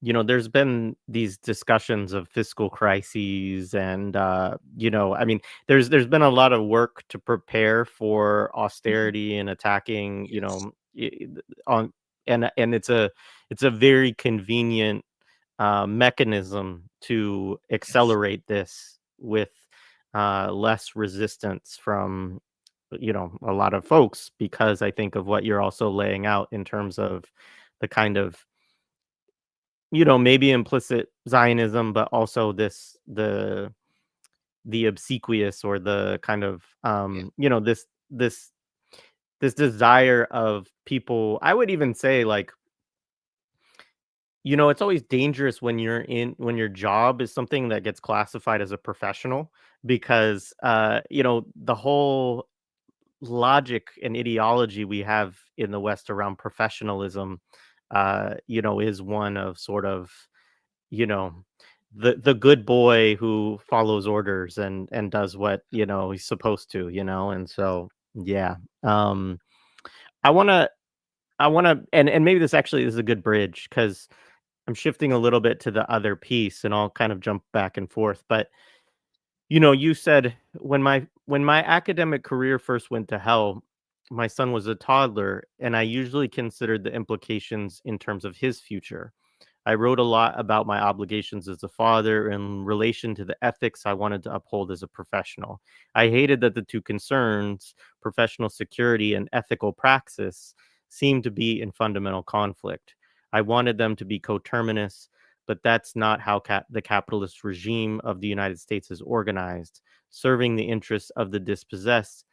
there's been these discussions of fiscal crises, and I mean, there's been a lot of work to prepare for Mhm. austerity and attacking, Yes. on, and it's a very convenient mechanism to Yes. accelerate this with less resistance from a lot of folks, because I think of what you're also laying out in terms of the kind of maybe implicit Zionism, but also the obsequious, or the kind of Yeah. this this desire of people. I would even say, like, it's always dangerous when your job is something that gets classified as a professional, because the whole logic and ideology we have in the West around professionalism, is one of sort of, you know, the good boy who follows orders and does what, he's supposed to, and so, yeah. Um, I wanna and maybe this actually is a good bridge, because I'm shifting a little bit to the other piece, and I'll kind of jump back and forth. But you said, when my academic career first went to hell, my son was a toddler, and I usually considered the implications in terms of his future. I wrote a lot about my obligations as a father in relation to the ethics I wanted to uphold as a professional. I hated that the two concerns, professional security and ethical praxis, seemed to be in fundamental conflict. I wanted them to be coterminous, but that's not how the capitalist regime of the United States is organized. Serving the interests of the dispossessed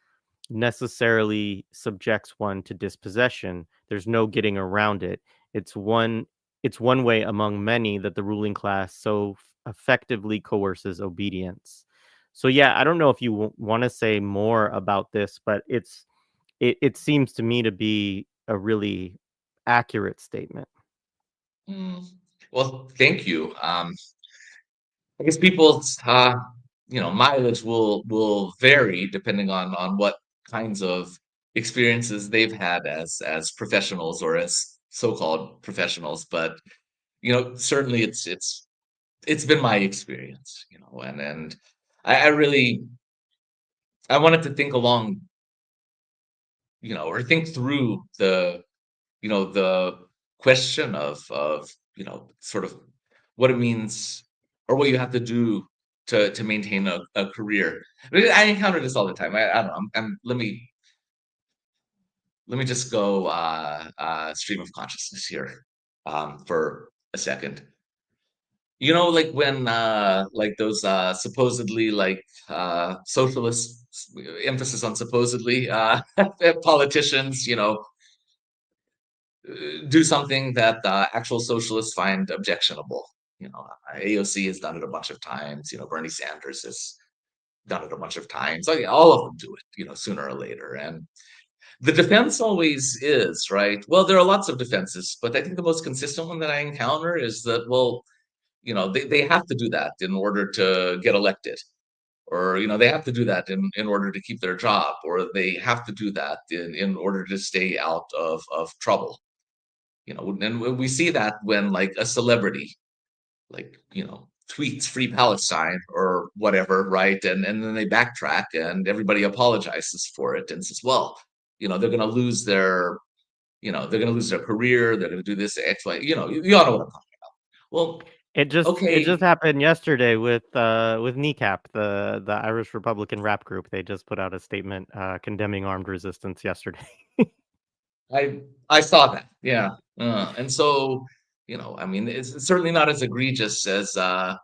necessarily subjects one to dispossession. There's no getting around it. It's one it's one way among many that the ruling class so effectively coerces obedience. So yeah, I don't know if you want to say more about this, but it seems to me to be a really accurate statement. Mm. Well, thank you. I guess people's mileage will vary depending on what kinds of experiences they've had as professionals or as so-called professionals. But certainly it's been my experience, and I really I wanted to think along, or think through the question of sort of what it means or what you have to do to maintain a career. I mean, I encounter this all the time. I don't know. Let me just go stream of consciousness here for a second. Like when like those supposedly like socialist, emphasis on supposedly, politicians, do something that actual socialists find objectionable. AOC has done it a bunch of times. Bernie Sanders has done it a bunch of times. Like, all of them do it, sooner or later. And the defense always is, right? Well, there are lots of defenses, but I think the most consistent one that I encounter is that, well, they have to do that in order to get elected, or they have to do that in order to keep their job, or they have to do that in order to stay out of trouble. And we see that when like a celebrity, like, tweets free Palestine or whatever, right? And then they backtrack and everybody apologizes for it and says, well, they're going to lose their, they're going to lose their career. They're going to do this, X, Y, you all know what I'm talking about. Well, It just okay. happened yesterday with Kneecap, the Irish Republican rap group. They just put out a statement condemning armed resistance yesterday. I saw that. Yeah. And so, I mean, it's certainly not as egregious as that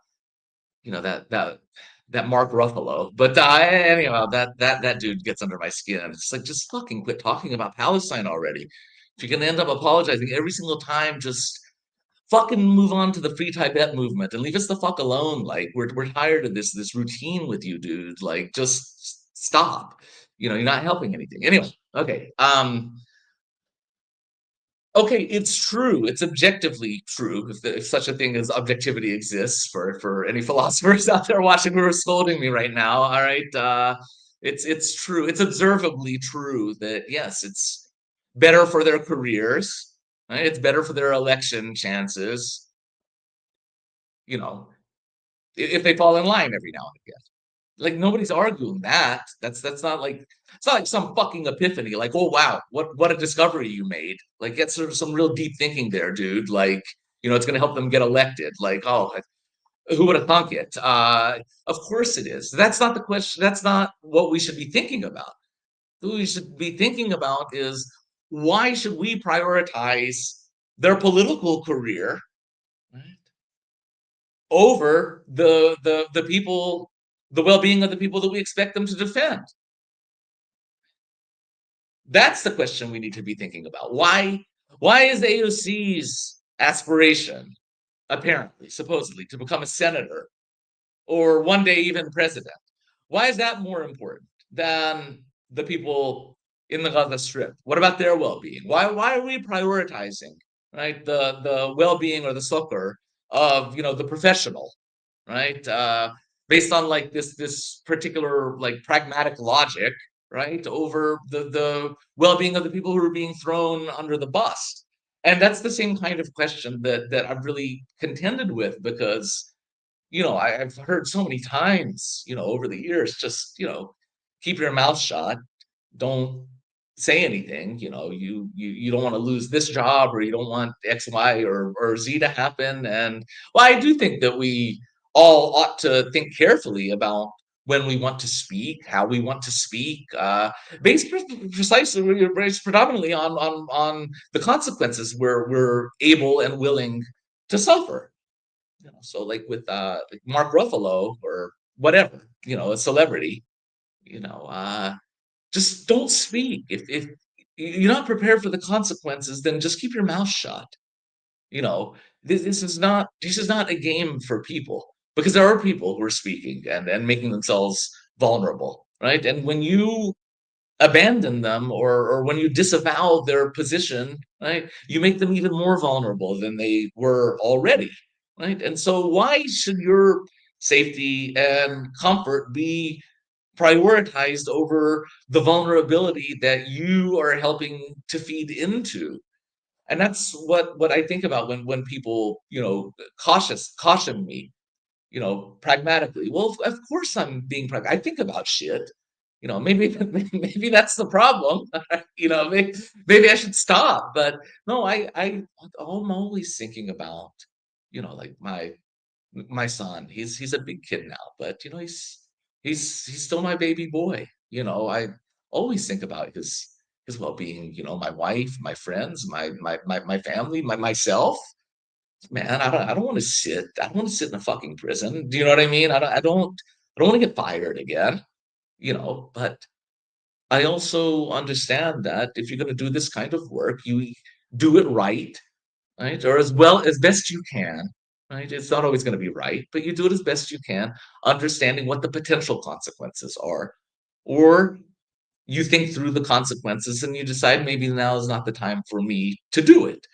Mark Ruffalo. But anyhow, that dude gets under my skin. It's like, just fucking quit talking about Palestine already. If you're gonna end up apologizing every single time, just fucking move on to the Free Tibet movement and leave us the fuck alone. Like, we're tired of this routine with you, dude. Like, just stop. You're not helping anything. Anyway, okay. Okay, it's true. It's objectively true, if such a thing as objectivity exists for any philosophers out there watching who are scolding me right now. All right, it's true. It's observably true that yes, it's better for their careers. Right? It's better for their election chances. If they fall in line every now and again. Like, nobody's arguing that. That's not like, it's not like some fucking epiphany. Like, oh wow, what a discovery you made. Like, get sort of some real deep thinking there, dude. Like, it's gonna help them get elected. Like, oh, who would have thunk it? Of course it is. That's not the question. That's not what we should be thinking about. What we should be thinking about is, why should we prioritize their political career, right, over the people, the well-being of the people that we expect them to defend? That's the question we need to be thinking about. Why is AOC's aspiration, apparently, supposedly, to become a senator or one day even president, why is that more important than the people in the Gaza Strip? What about their well-being? Why are we prioritizing, right, the well-being or the succor of the professional, right? Based on like this particular like pragmatic logic, right, over the well-being of the people who are being thrown under the bus. And that's the same kind of question that I've really contended with, because I've heard so many times, over the years, just keep your mouth shut, don't say anything. You don't want to lose this job, or you don't want X, Y, or Z to happen. And well, I do think that we all ought to think carefully about when we want to speak, how we want to speak, based precisely, based predominantly on the consequences we're able and willing to suffer. So like with like Mark Ruffalo or whatever, a celebrity, just don't speak. If you're not prepared for the consequences, then just keep your mouth shut. You know, this is not a game for people, because there are people who are speaking and making themselves vulnerable, right? And when you abandon them, or when you disavow their position, right, you make them even more vulnerable than they were already, right? And so why should your safety, and comfort be prioritized over the vulnerability that you are helping to feed into. And that's what I think about when people, caution me, pragmatically. Well, of course I'm being pragmatic. I think about shit. Maybe maybe that's the problem. Maybe I should stop. But no, I'm always thinking about, like my son. He's a big kid now, but he's still my baby boy. I always think about his well-being. My wife, my friends, my family, myself. Man, I don't want to sit. I don't want to sit in a fucking prison. Do you know what I mean? I don't want to get fired again. But I also understand that if you're going to do this kind of work, you do it right, or as well as best you can. Right, it's not always going to be right, but you do it as best you can, understanding what the potential consequences are, or you think through the consequences and you decide maybe now is not the time for me to do it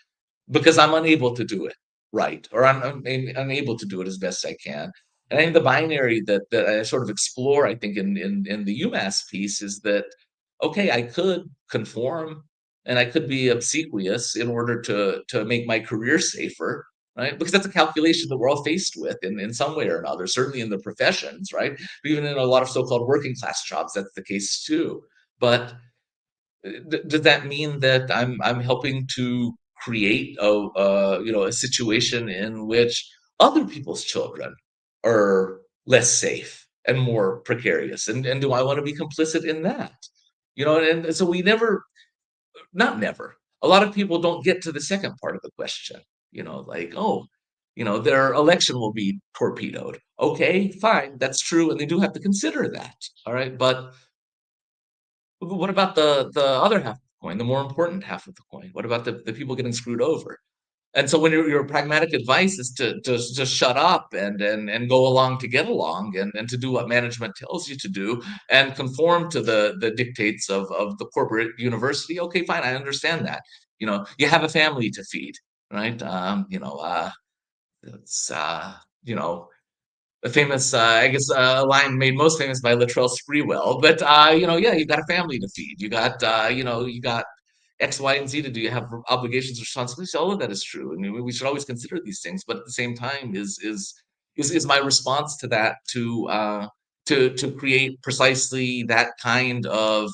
because I'm unable to do it right, or I'm unable to do it as best I can. And I think the binary that I sort of explore, I think in the UMass piece is that okay, I could conform and I could be obsequious in order to make my career safer, right? Because that's a calculation that we're all faced with in some way or another, certainly in the professions, right? But even in a lot of so-called working class jobs, that's the case too. But does that mean that I'm helping to create a situation in which other people's children are less safe and more precarious, and do I want to be complicit in that? And so we never, not never, a lot of people don't get to the second part of the question, like, oh, their election will be torpedoed. Okay, fine, that's true, and they do have to consider that. All right, but what about the other half of the coin, the more important half of the coin? What about the people getting screwed over? And so when your pragmatic advice is to just shut up and go along to get along and to do what management tells you to do and conform to the dictates of the corporate university, okay, fine, I understand that. You have a family to feed, right? It's a famous, I guess, a line made most famous by Latrell Sprewell. But yeah, you've got a family to feed. You got X, Y, and Z to do. You have obligations, responsibilities. All of that is true, and we should always consider these things. But at the same time, is my response to that to create precisely that kind of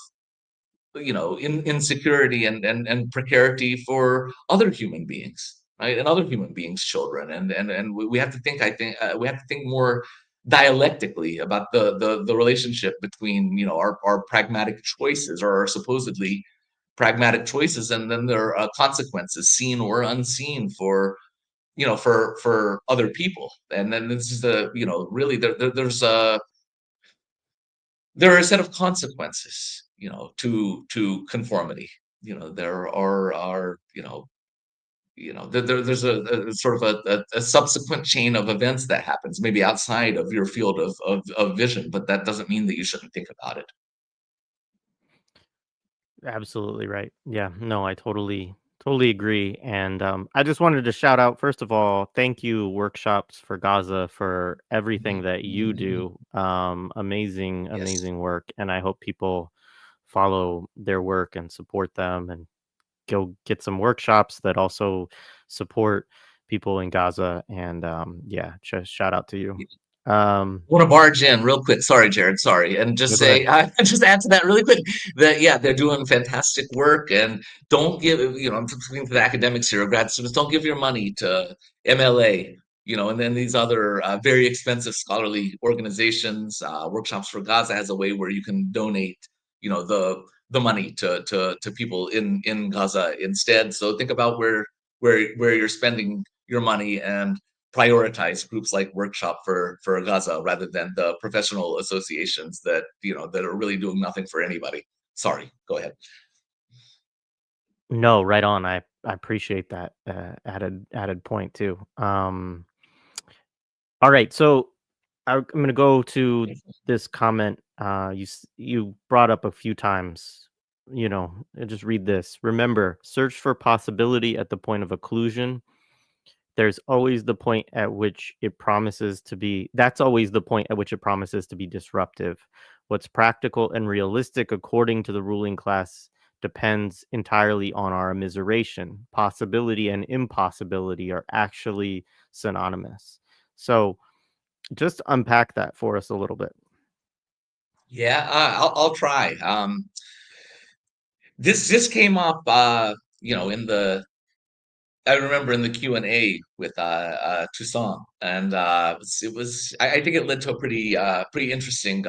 insecurity and precarity for other human beings, right, and other human beings children, and we have to think, I think, we have to think more dialectically about the relationship between our pragmatic choices, or our supposedly pragmatic choices, and then there are consequences, seen or unseen, for other people. And then this is really there are a set of consequences, to conformity. There are there's a sort of a subsequent chain of events that happens, maybe outside of your field of vision, but that doesn't mean that you shouldn't think about it. Absolutely right. Yeah, no, I totally agree. And I just wanted to shout out, first of all, thank you, Workshops for Gaza, for everything that you do. Amazing, Yes. amazing work. And I hope people follow their work and support them and go get some workshops that also support people in Gaza. And yeah, just shout out to you. Want to barge in real quick. Sorry, Jared. Sorry, and No, just go ahead. say, just add to that really quick that yeah, they're doing fantastic work, and don't give, I'm speaking to the academics here, grad students, don't give your money to MLA, and then these other very expensive scholarly organizations. Workshops for Gaza has a way where you can donate, the money to people in Gaza instead. So think about where you're spending your money, and prioritize groups like Workshop for Gaza rather than the professional associations that are really doing nothing for anybody. Sorry, go ahead. No, right on. I appreciate that added point too. All right, so I'm going to go to this comment you brought up a few times. Just read this. Remember, search for possibility at the point of occlusion. there's always the point at which it promises to be that's always the point at which it promises to be disruptive. What's practical and realistic according to the ruling class depends entirely on our immiseration. Possibility and impossibility are actually synonymous. So just unpack that for us a little bit. Yeah, I'll try. This came up, in the I remember in the Q&A with Toussaint, and I think it led to a pretty interesting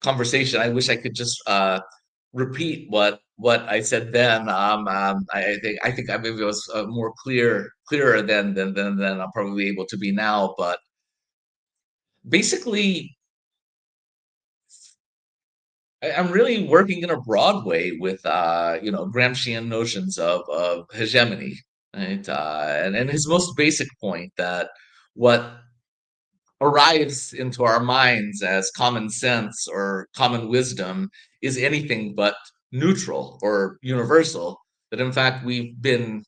conversation. I wish I could just repeat what I said then. I think maybe it was more clearer than I'm probably able to be now. But basically, I'm really working in a broad way with Gramscian notions of hegemony, right? And his most basic point that what arrives into our minds as common sense or common wisdom is anything but neutral or universal. That in fact we've been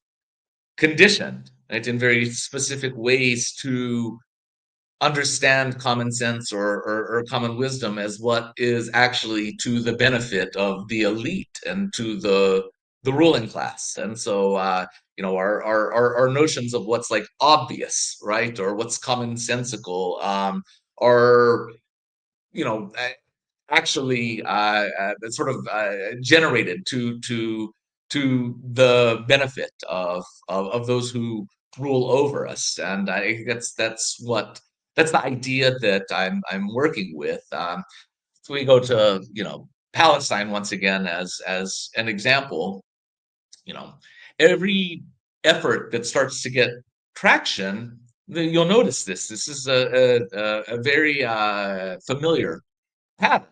conditioned, right, in very specific ways to understand common sense or common wisdom as what is actually to the benefit of the elite and to the ruling class. And so our notions of what's like obvious, right, or what's commonsensical, are you know actually sort of generated to the benefit of those who rule over us. And I think that's the idea that I'm working with. So we go to Palestine once again as an example. You know, every effort that starts to get traction, you'll notice this. This is a very familiar pattern.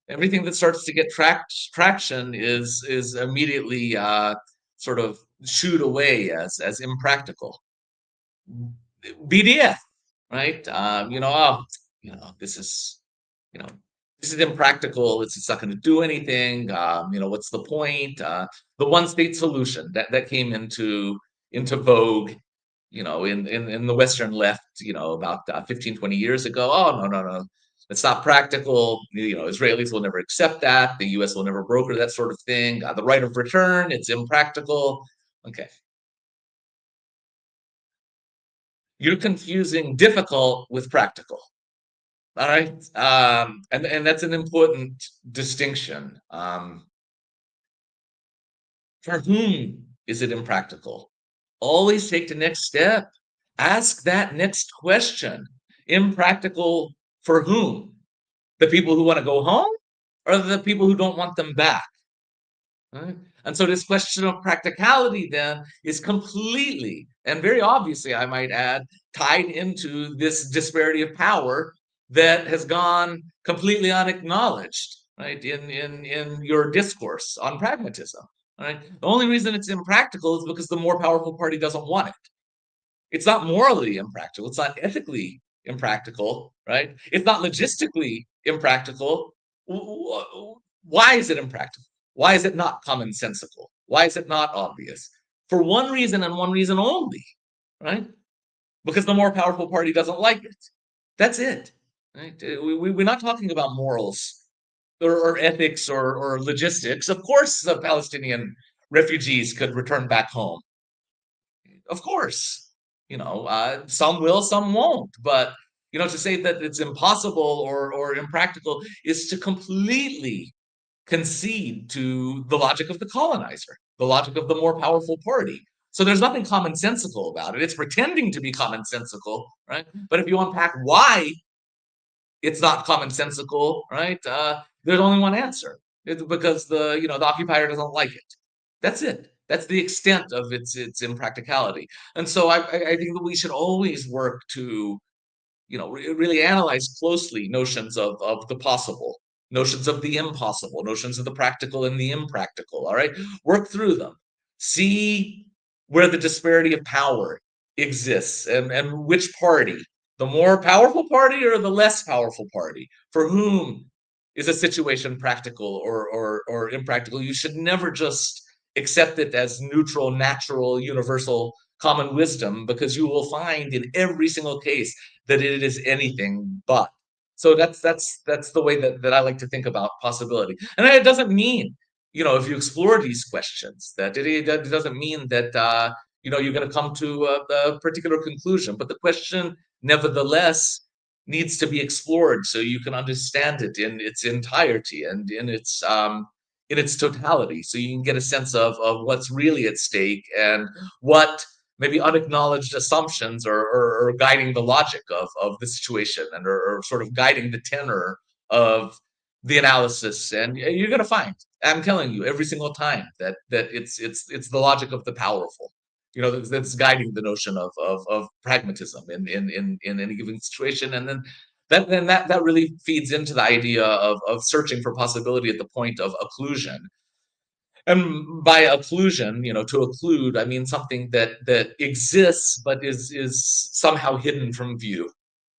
Everything that starts to get traction is immediately sort of shooed away as impractical. BDF, right? This is you know this is impractical. It's not going to do anything. What's the point? The one state solution that came into vogue, in the Western left, about 15, 20 years ago. Oh, no, no, no. It's not practical. Israelis will never accept that. The US will never broker that sort of thing. The right of return, it's impractical. Okay. You're confusing difficult with practical. All right. And that's an important distinction. For whom is it impractical? Always take the next step. Ask that next question. Impractical for whom? The people who want to go home or the people who don't want them back? Right? And so this question of practicality then is completely and very obviously, I might add, tied into this disparity of power that has gone completely unacknowledged, right, in your discourse on pragmatism. Right? The only reason it's impractical is because the more powerful party doesn't want it. It's not morally impractical. It's not ethically impractical, right? It's not logistically impractical. Why is it impractical? Why is it not commonsensical? Why is it not obvious? For one reason and one reason only, right? Because the more powerful party doesn't like it. That's it. Right? We're not talking about morals or ethics or logistics. Of course, the Palestinian refugees could return back home. Of course, some will, some won't. But to say that it's impossible or impractical is to completely concede to the logic of the colonizer, the logic of the more powerful party. So there's nothing commonsensical about it. It's pretending to be commonsensical, right? But if you unpack why it's not commonsensical, right? There's only one answer. It's because the occupier doesn't like it. That's it. That's the extent of its impracticality. And so I think that we should always work to really analyze closely notions of the possible, notions of the impossible, notions of the practical and the impractical. All right, work through them, see where the disparity of power exists, and which party, the more powerful party or the less powerful party, for whom is a situation practical or impractical. You should never just accept it as neutral, natural, universal common wisdom, because you will find in every single case that it is anything but. So that's the way that I like to think about possibility. And it doesn't mean, if you explore these questions, that it doesn't mean that you're going to come to a particular conclusion. But the question, nevertheless, needs to be explored so you can understand it in its entirety and in its totality, so you can get a sense of what's really at stake and what maybe unacknowledged assumptions are guiding the logic of the situation, and or sort of guiding the tenor of the analysis. And you're going to find, I'm telling you, every single time that it's the logic of the powerful, that's guiding the notion of pragmatism in any given situation. And then that really feeds into the idea of searching for possibility at the point of occlusion. And by occlusion, to occlude, I mean something that exists but is somehow hidden from view,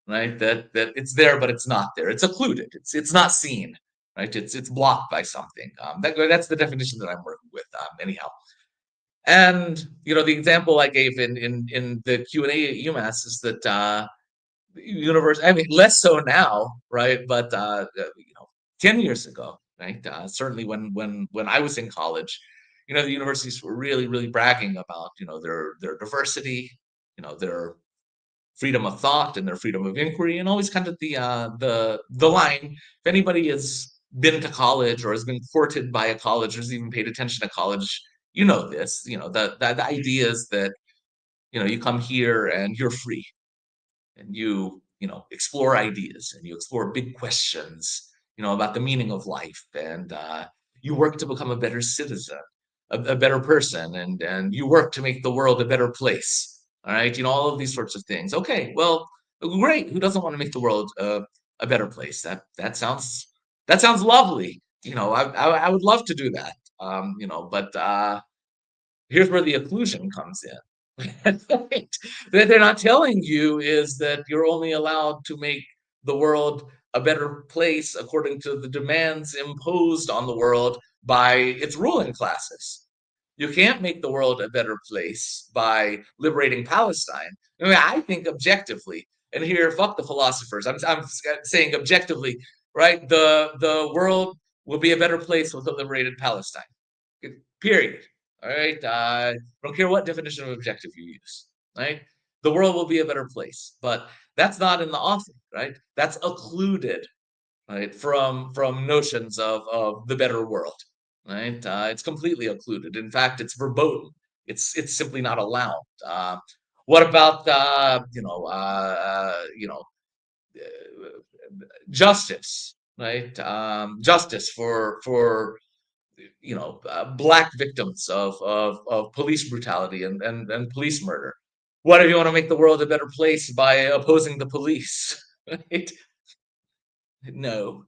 right? That it's there but it's not there. It's occluded. It's not seen, right? It's blocked by something. That's the definition that I'm working with, anyhow. And the example I gave in the Q&A at UMass is that universe. I mean, less so now, right? But 10 years ago, right? Certainly when I was in college, the universities were really bragging about their diversity, their freedom of thought and their freedom of inquiry, and always kind of the line. If anybody has been to college or has been courted by a college or has even paid attention to college, this. The idea is that you come here and you're free, and you explore ideas, and you explore big questions about the meaning of life, and you work to become a better citizen, a better person, and you work to make the world a better place. All right, all of these sorts of things. Okay, well, great. Who doesn't want to make the world a better place? That sounds lovely. I would love to do that. But here's where the occlusion comes in. That they're not telling you is that you're only allowed to make the world a better place according to the demands imposed on the world by its ruling classes. You can't make the world a better place by liberating Palestine. I mean, I think objectively, and here, fuck the philosophers. I'm saying objectively, right? The world will be a better place with a liberated Palestine. Period. All right. Don't care what definition of objective you use. Right. The world will be a better place, but that's not in the offing, right? That's occluded, right, from notions of the better world, right? It's completely occluded. In fact, it's verboten. It's simply not allowed. What about justice, right? Justice for Black victims of police brutality and police murder. What if you want to make the world a better place by opposing the police? Right? No,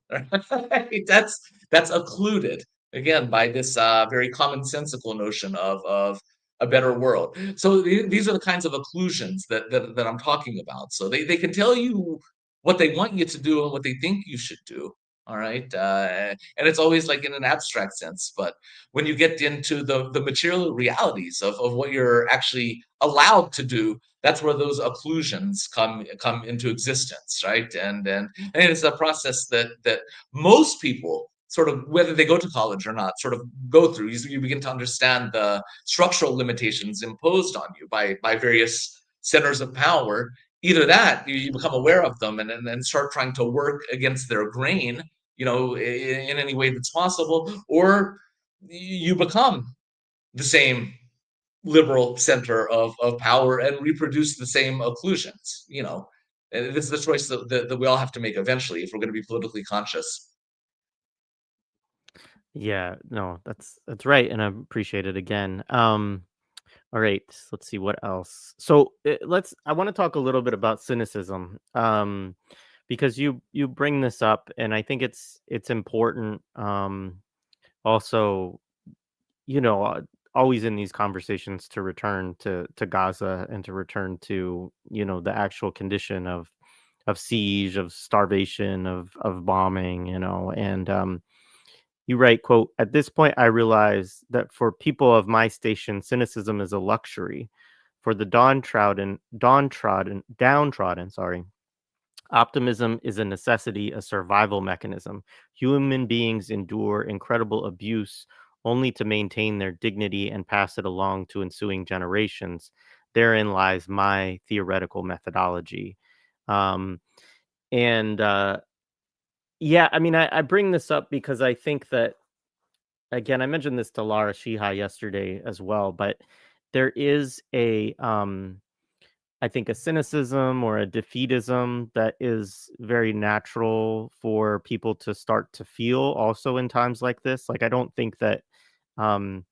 that's occluded again by this very commonsensical notion of a better world. So these are the kinds of occlusions that I'm talking about. So they can tell you what they want you to do and what they think you should do. All right, and it's always like in an abstract sense. But when you get into the material realities of what you're actually allowed to do, that's where those occlusions come into existence, right? And it's a process that most people, sort of, whether they go to college or not, sort of go through. You begin to understand the structural limitations imposed on you by various centers of power. Either that, you become aware of them and then start trying to work against their grain, in any way that's possible, or you become the same liberal center of power and reproduce the same occlusions. And this is the choice that we all have to make eventually if we're going to be politically conscious. Yeah, no, that's right, and I appreciate it again. All right, let's see what else. So I want to talk a little bit about cynicism, because you bring this up, and I think it's important. Also, you know, uh, always in these conversations to return to Gaza and to return to the actual condition of siege, of starvation, of bombing, and you write, quote, "At this point, I realize that for people of my station, cynicism is a luxury. For the downtrodden, sorry, optimism is a necessity, a survival mechanism. Human beings endure incredible abuse only to maintain their dignity and pass it along to ensuing generations. Therein lies my theoretical methodology. Um, and Yeah, I mean, I bring this up because I think that, again, I mentioned this to Lara Shiha yesterday as well, but there is I think a cynicism or a defeatism that is very natural for people to start to feel also in times like this. Like, I don't think that um,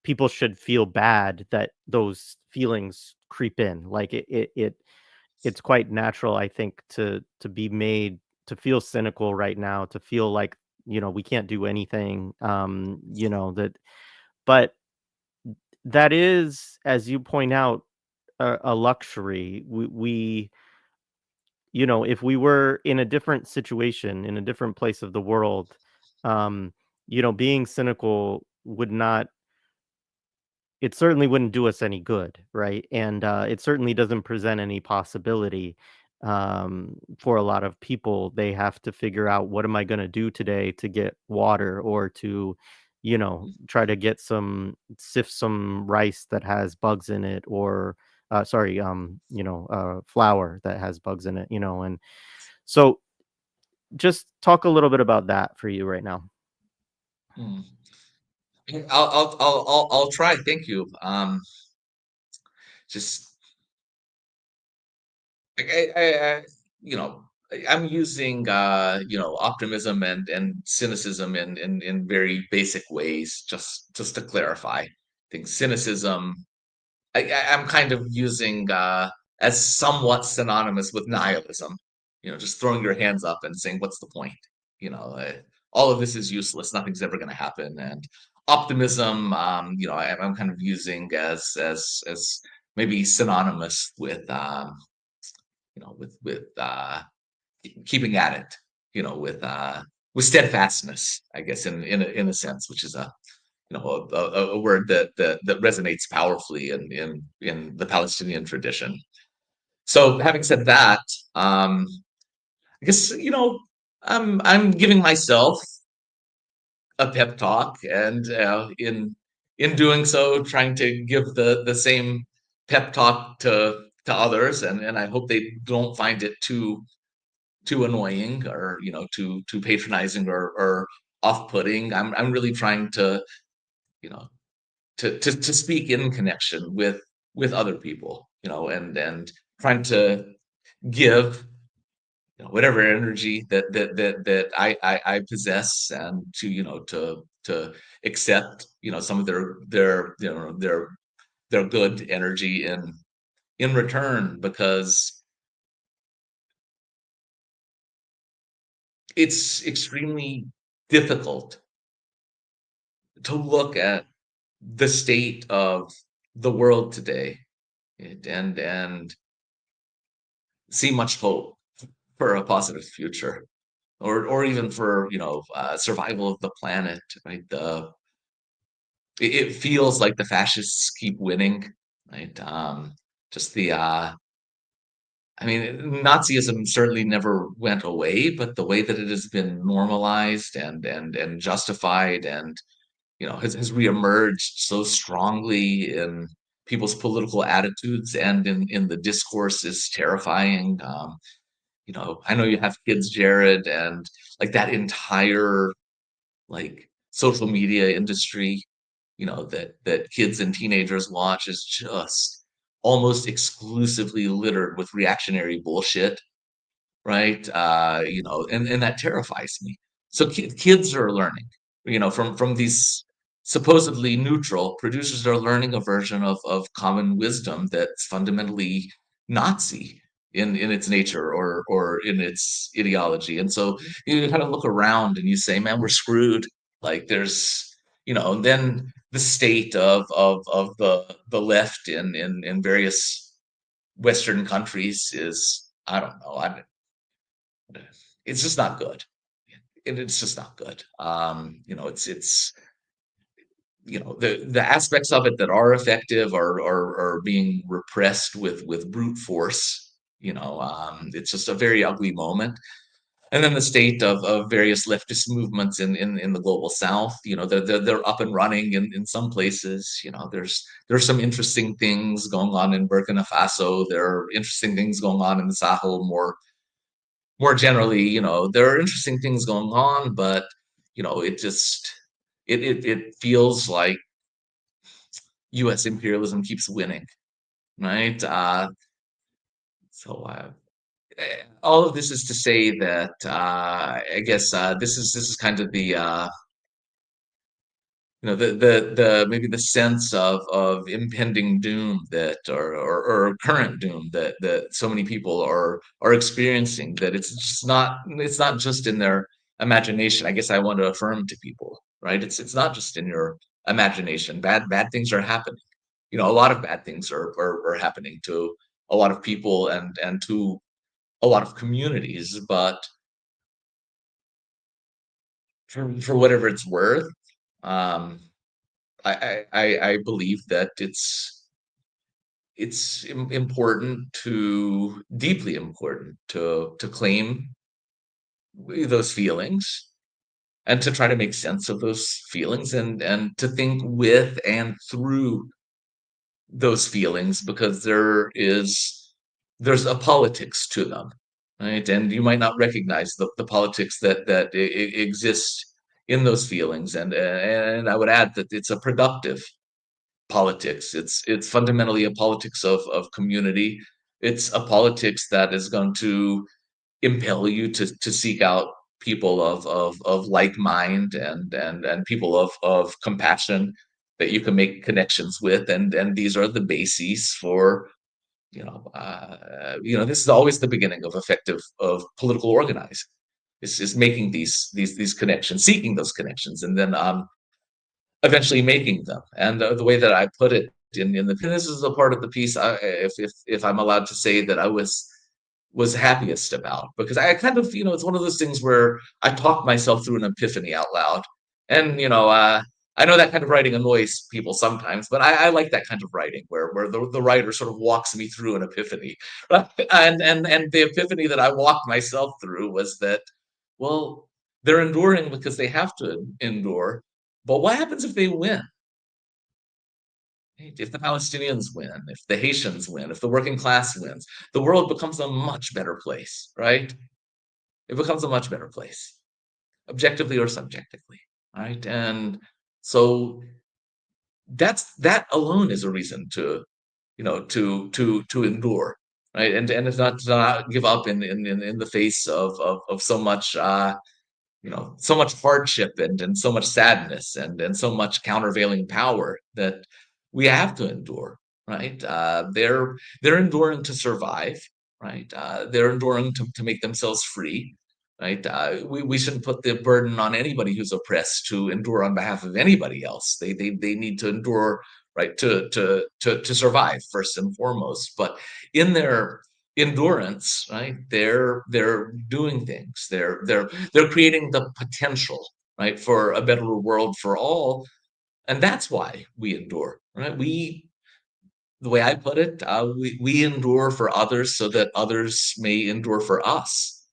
people should feel bad that those feelings creep in. Like it's quite natural, I think, to be made to feel cynical right now, to feel like, we can't do anything. That, but that is, as you point out, a luxury. If we were in a different situation, in a different place of the world, um, being cynical would not it certainly wouldn't do us any good, right? And it certainly doesn't present any possibility for a lot of people. They have to figure out, what am I going to do today to get water, or to, try to sift some rice that has bugs in it, or sorry, flour that has bugs in it, and so just talk a little bit about that for you right now. Hmm. I'll try. Thank you. Just I you know, I'm using optimism and cynicism in very basic ways, just to clarify. I think cynicism I'm kind of using as somewhat synonymous with nihilism. Just throwing your hands up and saying, "What's the point?" All of this is useless. Nothing's ever going to happen. And optimism, I'm kind of using as maybe synonymous with keeping at it. With steadfastness, I guess, in a sense, which is a word that resonates powerfully in the Palestinian tradition. So, having said that, I guess I'm giving myself a pep talk, and in doing so, trying to give the same pep talk to others, and I hope they don't find it too annoying, or too patronizing, or off-putting. I'm really trying to you know to speak in connection with other people, and trying to give whatever energy that I possess, and to accept some of their good energy in return, because it's extremely difficult to look at the state of the world today, and see much hope for a positive future, or even for survival of the planet. Right, it feels like the fascists keep winning. Right, just the I mean, Nazism certainly never went away, but the way that it has been normalized and justified, and has reemerged so strongly in people's political attitudes and in the discourse is terrifying. I know you have kids, Jared, and like that entire like social media industry, that kids and teenagers watch is just almost exclusively littered with reactionary bullshit, right? And that terrifies me. So kids are learning, from these supposedly neutral producers, are learning a version of common wisdom that's fundamentally Nazi in its nature, or in its ideology. And so you kind of look around and you say, "Man, we're screwed." Like there's, and then the state of the left in various Western countries is, I don't know. It's just not good. It's just not good. It's the aspects of it that are effective are being repressed with brute force. It's just a very ugly moment. And then the state of various leftist movements in the global south, they're up and running in some places. There's some interesting things going on in Burkina Faso. There are interesting things going on in the Sahel more generally. There are interesting things going on, but it just it feels like U.S. imperialism keeps winning, right? So all of this is to say that I guess this is kind of the the maybe the sense of impending doom that or current doom that so many people are experiencing, that it's not just in their imagination. I guess I want to affirm to people, right? It's not just in your imagination. Bad things are happening. A lot of bad things are happening to a lot of people and to a lot of communities. But for whatever it's worth, um, I believe that it's important, to deeply important, to claim those feelings and to try to make sense of those feelings, and to think with and through those feelings, because there's a politics to them, right? And you might not recognize the politics that exists in those feelings, and I would add that it's a productive politics. It's fundamentally a politics of community. It's a politics that is going to impel you to seek out people of like mind, and people of compassion that you can make connections with, and these are the bases for this is always the beginning of effective of political organizing. Is making these connections, seeking those connections, and then eventually making them. And the way that I put it in the, this is a part of the piece, if I'm allowed to say, that I was happiest about, because I kind of, it's one of those things where I talk myself through an epiphany out loud. And I know that kind of writing annoys people sometimes, but I like that kind of writing where the writer sort of walks me through an epiphany. And the epiphany that I walked myself through was that, well, they're enduring because they have to endure. But what happens if they win? If the Palestinians win, if the Haitians win, if the working class wins, the world becomes a much better place, right? It becomes a much better place, objectively or subjectively, right? And so that alone is a reason to endure, right? And it's not to not give up in the face of so much so much hardship, and so much sadness, and so much countervailing power that we have to endure, right? They're enduring to survive, right? They're enduring to make themselves free, right? We shouldn't put the burden on anybody who's oppressed to endure on behalf of anybody else. They need to endure, right, to survive first and foremost. But in their endurance, right, they're doing things. They're creating the potential, right, for a better world for all, and that's why we endure, right? The way I put it, we endure for others so that others may endure for us,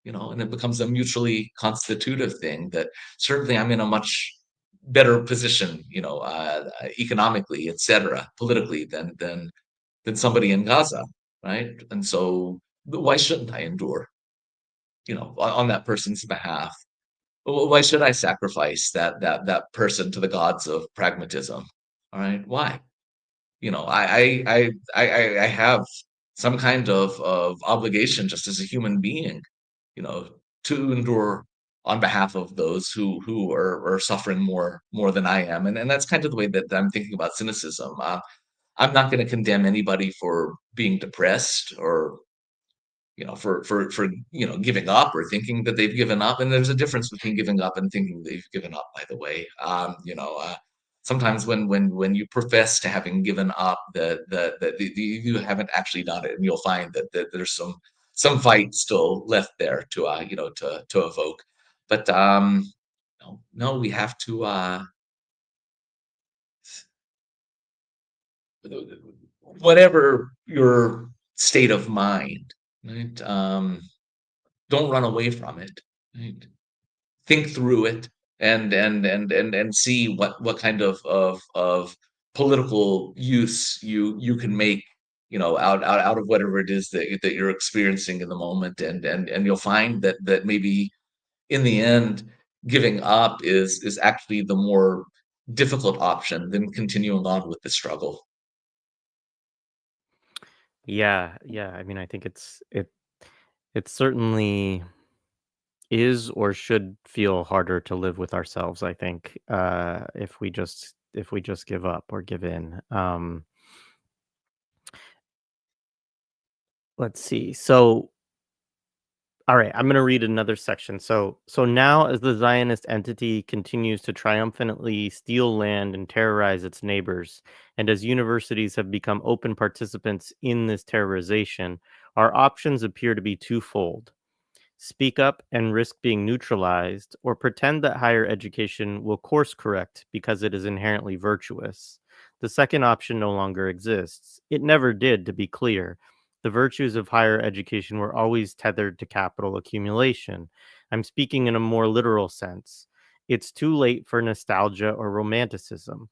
and it becomes a mutually constitutive thing. That certainly I'm in a much better position, economically, etc., politically, than somebody in Gaza, right? And so why shouldn't I endure, on that person's behalf? Why should I sacrifice that person to the gods of pragmatism? All right, why? I have some kind of obligation, just as a human being, you know, to endure on behalf of those who are suffering more than I am, and that's kind of the way that I'm thinking about cynicism. I'm not going to condemn anybody for being depressed, or for giving up, or thinking that they've given up. And there's a difference between giving up and thinking they've given up, by the way. Sometimes when you profess to having given up, that you haven't actually done it, and you'll find that there's some fight still left there to evoke. But no, we have to whatever your state of mind, right? Don't run away from it. Right? Think through it and see what kind of political use you can make, out of whatever it is that you're experiencing in the moment, and you'll find that maybe in the end giving up is actually the more difficult option than continuing on with the struggle. Yeah, yeah. I mean, I think it certainly is or should feel harder to live with ourselves, I think, if we just give up or give in. Let's see. So, all right, I'm going to read another section. So now as the Zionist entity continues to triumphantly steal land and terrorize its neighbors, and as universities have become open participants in this terrorization, our options appear to be twofold: speak up and risk being neutralized, or pretend that higher education will course correct because it is inherently virtuous. The second option no longer exists. It never did, to be clear. The virtues of higher education were always tethered to capital accumulation. I'm speaking in a more literal sense. It's too late for nostalgia or romanticism.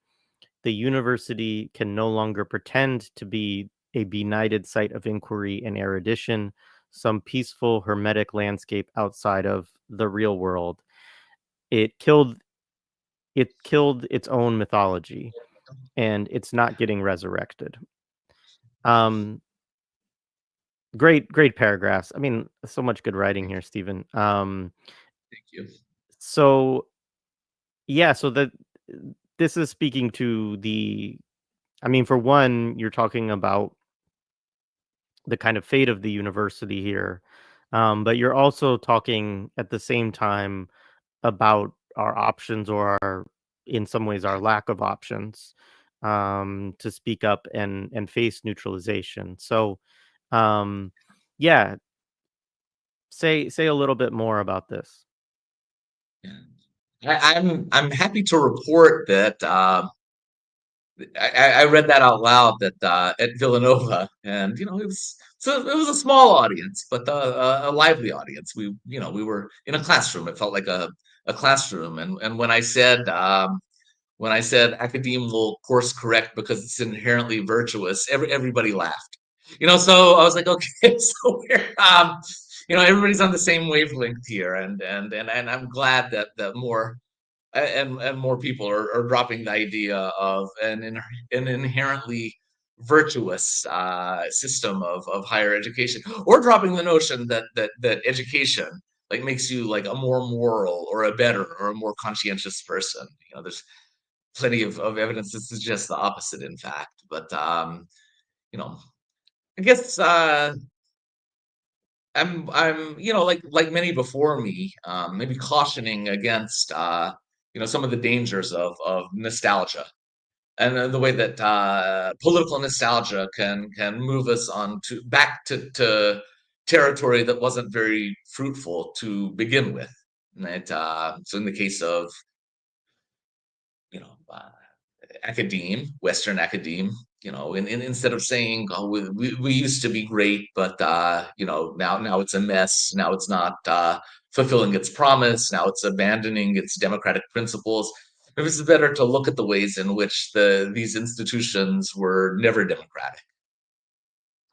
The university can no longer pretend to be a benighted site of inquiry and erudition, some peaceful, hermetic landscape outside of the real world. It killed its own mythology, and it's not getting resurrected. Um, great paragraphs. I mean, so much good writing here, Stephen. Thank you. So yeah, so that this is speaking to the. I mean, for one, you're talking about the kind of fate of the university here. But you're also talking at the same time about our options, or in some ways, our lack of options, to speak up and face neutralization. So, um, yeah, say a little bit more about this. Yeah. I'm happy to report that I read that out loud that at Villanova, and it was a small audience, but a lively audience. We were in a classroom. It felt like a classroom, and when I said Academe will course correct because it's inherently virtuous, everybody laughed. So I was like, okay, so everybody's on the same wavelength here, and I'm glad that more and more people are dropping the idea of an inherently virtuous system of higher education, or dropping the notion that education like makes you like a more moral or a better or a more conscientious person. There's plenty of evidence that suggests the opposite, in fact. But you know, I guess I'm like many before me, maybe cautioning against some of the dangers of nostalgia, and the way that political nostalgia can move us on to back to territory that wasn't very fruitful to begin with. Right? So in the case of you know Academe, Western Academe, instead of saying, "Oh, we used to be great, but now it's a mess. Now it's not fulfilling its promise. Now it's abandoning its democratic principles." Maybe it's better to look at the ways in which these institutions were never democratic,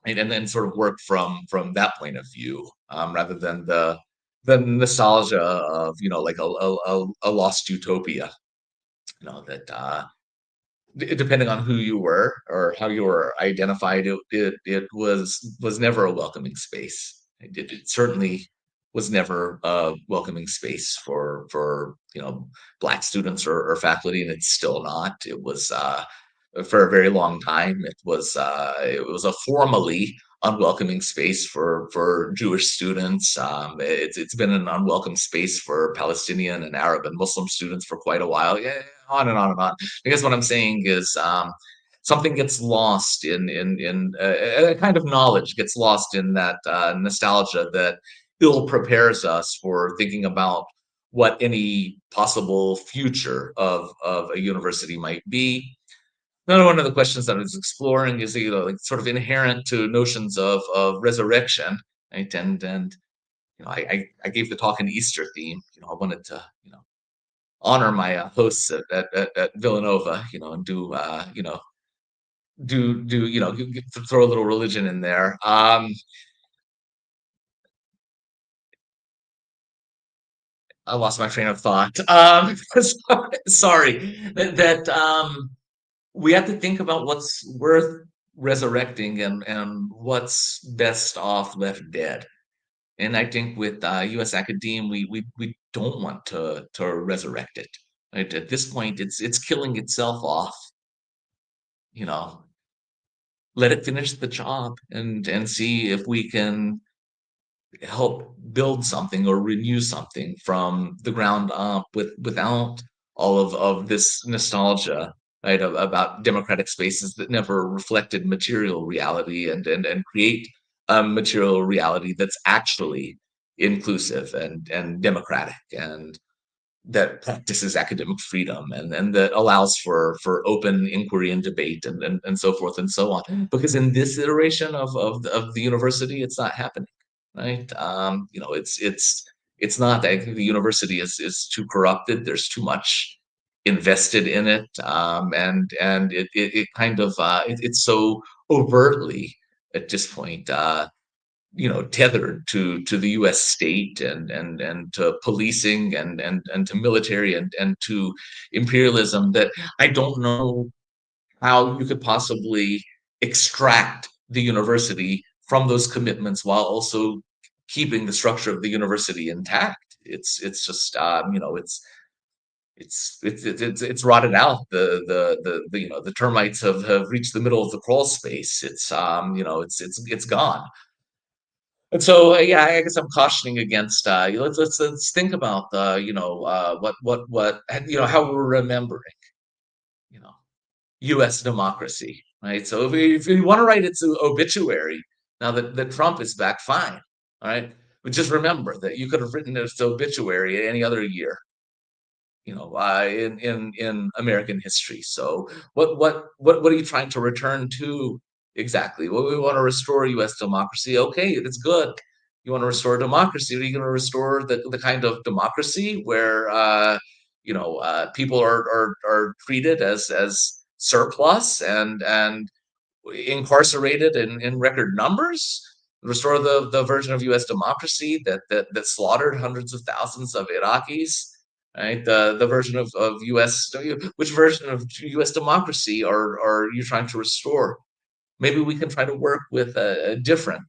right? And then sort of work from that point of view, rather than the nostalgia of like a lost utopia. That depending on who you were or how you were identified, it was never a welcoming space. It certainly was never a welcoming space for Black students or faculty, and it's still not. It was for a very long time. It was a formally unwelcoming space for Jewish students. It's been an unwelcome space for Palestinian and Arab and Muslim students for quite a while. Yeah, on and on and on. I guess what I'm saying is something gets lost in a kind of knowledge gets lost in that nostalgia that ill prepares us for thinking about what any possible future of a university might be. another one of the questions that I was exploring is, like sort of inherent to notions of resurrection, right? And I gave the talk an Easter theme. I wanted to honor my hosts at Villanova, and throw a little religion in there. I lost my train of thought. Sorry. That we have to think about what's worth resurrecting and what's best off left dead. And I think with U.S. Academe, we don't want to resurrect it. Right? At this point, it's killing itself off. You know, let it finish the job and see if we can help build something or renew something from the ground up without all of this nostalgia, right, about democratic spaces that never reflected material reality and create a material reality that's actually inclusive and democratic and that practices academic freedom and that allows for open inquiry and debate and so forth and so on. Because in this iteration of the university, it's not happening, right? It's not. I think the university is too corrupted. There's too much invested in it, and it kind of it's so overtly at this point tethered to the U.S. state and to policing and to military and to imperialism that I don't know how you could possibly extract the university from those commitments while also keeping the structure of the university intact. It's just it's rotted out. The termites have reached the middle of the crawl space. It's gone. And so, yeah, I guess I'm cautioning against. Let's think about what how we're remembering, you know, U.S. democracy, right? So if you want to write its obituary now that Trump is back, fine, all right. But just remember that you could have written its obituary any other year, in American history. So what are you trying to return to exactly? Well, we want to restore U.S. democracy. Okay, that's good. You want to restore democracy? Are you going to restore the kind of democracy where people are treated as surplus and incarcerated in record numbers? Restore the version of U.S. democracy that slaughtered hundreds of thousands of Iraqis, right? The version of U.S. Which version of U.S. democracy are you trying to restore? Maybe we can try to work with a different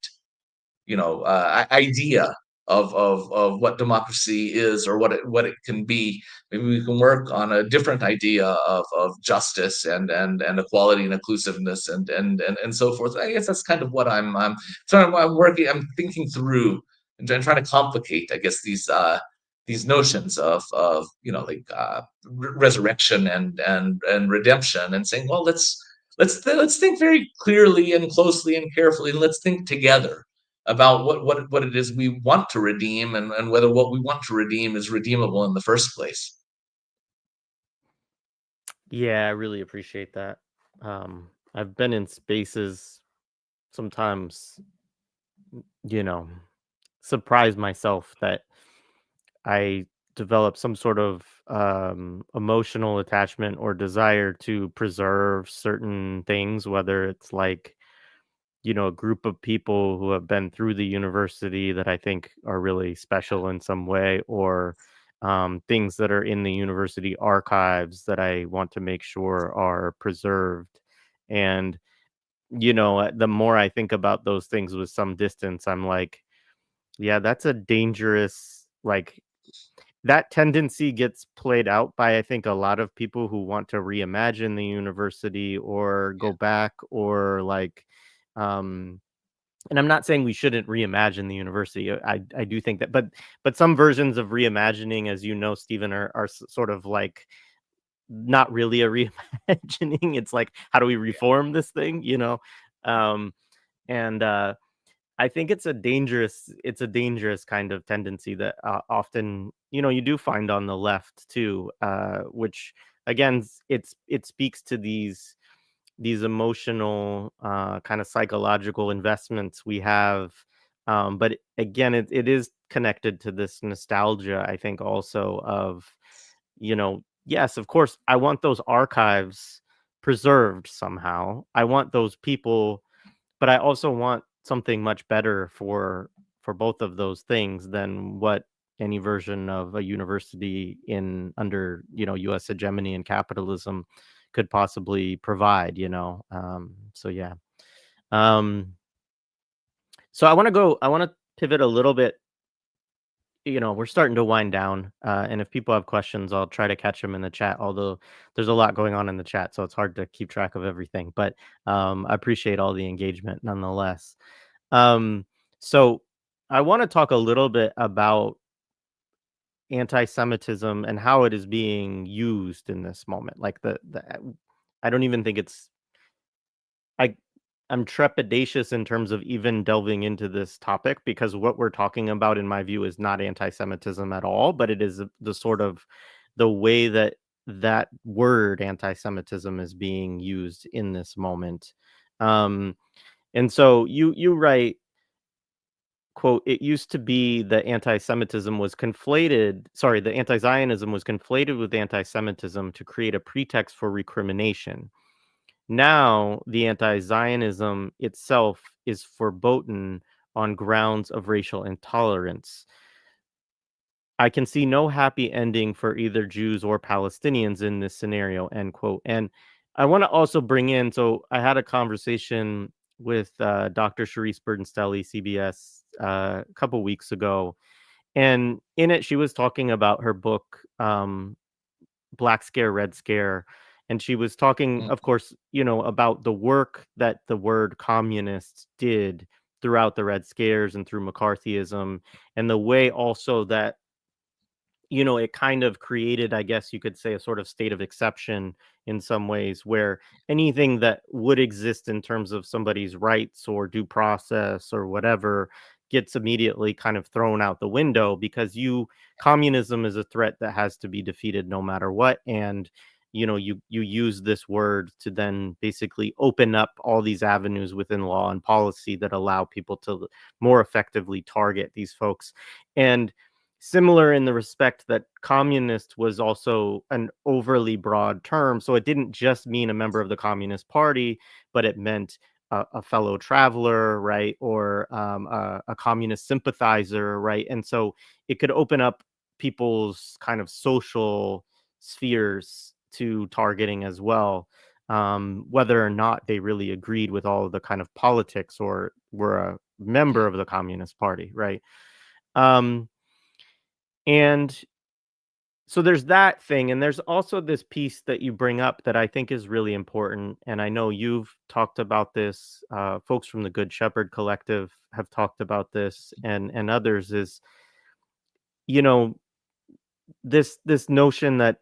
idea of what democracy is or what it can be. Maybe we can work on a different idea of justice and equality and inclusiveness and so forth. I guess that's kind of what I'm thinking through and trying to complicate, I guess, these notions of like resurrection and redemption, and saying, well, let's think very clearly and closely and carefully, and let's think together about what it is we want to redeem and whether what we want to redeem is redeemable in the first place. Yeah, I really appreciate that. I've been in spaces sometimes, you know, surprise myself that I develop some sort of emotional attachment or desire to preserve certain things, whether it's like, a group of people who have been through the university that I think are really special in some way, or things that are in the university archives that I want to make sure are preserved. And, the more I think about those things with some distance, I'm like, yeah, that's a dangerous, like, that tendency gets played out by, I think, a lot of people who want to reimagine the university or go back or like, um, and I'm not saying we shouldn't reimagine the university. I do think that, but some versions of reimagining, as you know, Stephen, are sort of like not really a reimagining. It's like, how do we reform this thing? Um, and I think it's a dangerous kind of tendency that often, you do find on the left too, which again, it speaks to these. these emotional, kind of psychological investments we have. But again, it is connected to this nostalgia, I think, also of, yes, of course, I want those archives preserved somehow. I want those people, but I also want something much better for both of those things than what any version of a university in under, US hegemony and capitalism could possibly provide. So yeah. Um, so I want to pivot a little bit. We're starting to wind down, and if people have questions, I'll try to catch them in the chat. Although there's a lot going on in the chat, so it's hard to keep track of everything. But I appreciate all the engagement nonetheless. Um, so I want to talk a little bit about anti-Semitism and how it is being used in this moment. Like I don't even think it's I I'm trepidatious in terms of even delving into this topic, because what we're talking about, in my view, is not anti-Semitism at all, but it is the sort of the way that that word anti-Semitism is being used in this moment. Um, and so you write, quote, "It used to be that anti-Semitism was conflated. Sorry, the anti-Zionism was conflated with anti-Semitism to create a pretext for recrimination. Now, the anti-Zionism itself is verboten on grounds of racial intolerance. I can see no happy ending for either Jews or Palestinians in this scenario," end quote. And I want to also bring in, so I had a conversation with Dr. Sharice Burdenstelli, CBS, a couple weeks ago. And in it, she was talking about her book, Black Scare, Red Scare. And she was talking, Mm, of course, about the work that the word communists did throughout the Red Scares and through McCarthyism, and the way also that it kind of created, I guess you could say, a sort of state of exception in some ways, where anything that would exist in terms of somebody's rights or due process or whatever gets immediately kind of thrown out the window, because communism is a threat that has to be defeated no matter what. And you use this word to then basically open up all these avenues within law and policy that allow people to more effectively target these folks. And similar in the respect that communist was also an overly broad term. So it didn't just mean a member of the Communist Party, but it meant a fellow traveler, right? Or a communist sympathizer, right? And so it could open up people's kind of social spheres to targeting as well, whether or not they really agreed with all of the kind of politics or were a member of the Communist Party, right? Um, and so there's that thing, and there's also this piece that you bring up that I think is really important. And I know you've talked about this. Folks from the Good Shepherd Collective have talked about this, and others. Is you know this notion that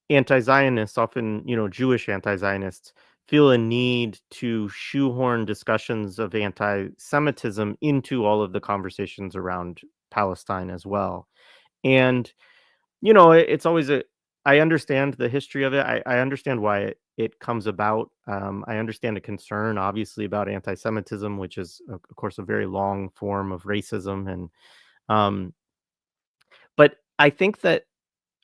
anti-Zionists, often Jewish anti-Zionists, feel a need to shoehorn discussions of anti-Semitism into all of the conversations around Palestine as well. And it's always a I understand the history of it. I understand why it comes about. I understand a concern, obviously, about anti-Semitism, which is, of course, a very long form of racism. And um, but I think that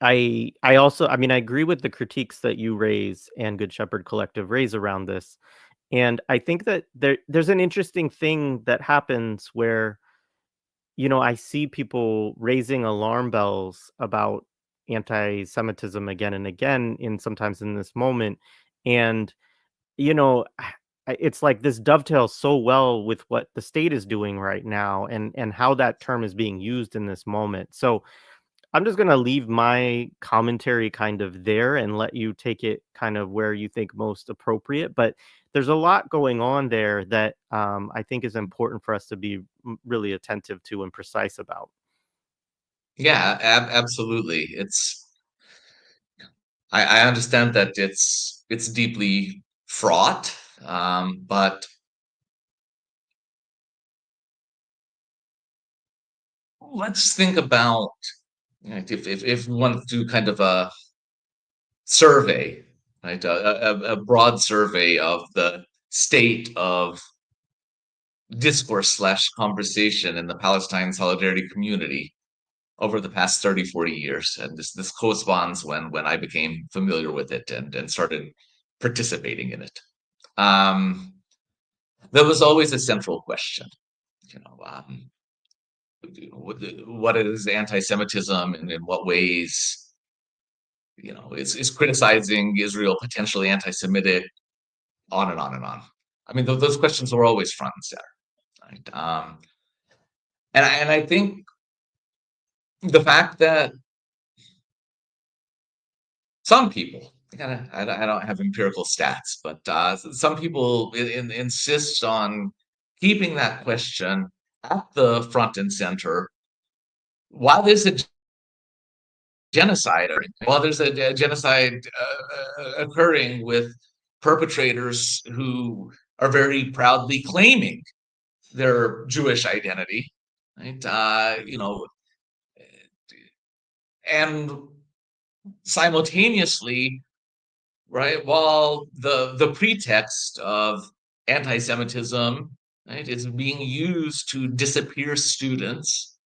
I also, I mean, I agree with the critiques that you raise and Good Shepherd Collective raise around this. And I think that there's an interesting thing that happens where I see people raising alarm bells about anti-Semitism again and again, sometimes in this moment. And, it's like this dovetails so well with what the state is doing right now, and how that term is being used in this moment. So I'm just going to leave my commentary kind of there and let you take it kind of where you think most appropriate. But there's a lot going on there that I think is important for us to be really attentive to and precise about. yeah, absolutely. I understand that it's deeply fraught, but let's think about, if we want to do kind of a survey right? A broad survey of the state of discourse slash conversation in the Palestine solidarity community over the past 30, 40 years. And this corresponds when I became familiar with it and started participating in it. There was always a central question, you know, what is anti-Semitism and in what ways, you know, is criticizing Israel potentially anti-Semitic, on and on and on. I mean, those questions were always front and center, right? And I think the fact that some people, I don't have empirical stats, but some people insist on keeping that question at the front and center while there's a genocide, while there's a genocide occurring with perpetrators who are very proudly claiming their Jewish identity, right? You know, and simultaneously, right, while the pretext of anti-Semitism, right, is being used to disappear students,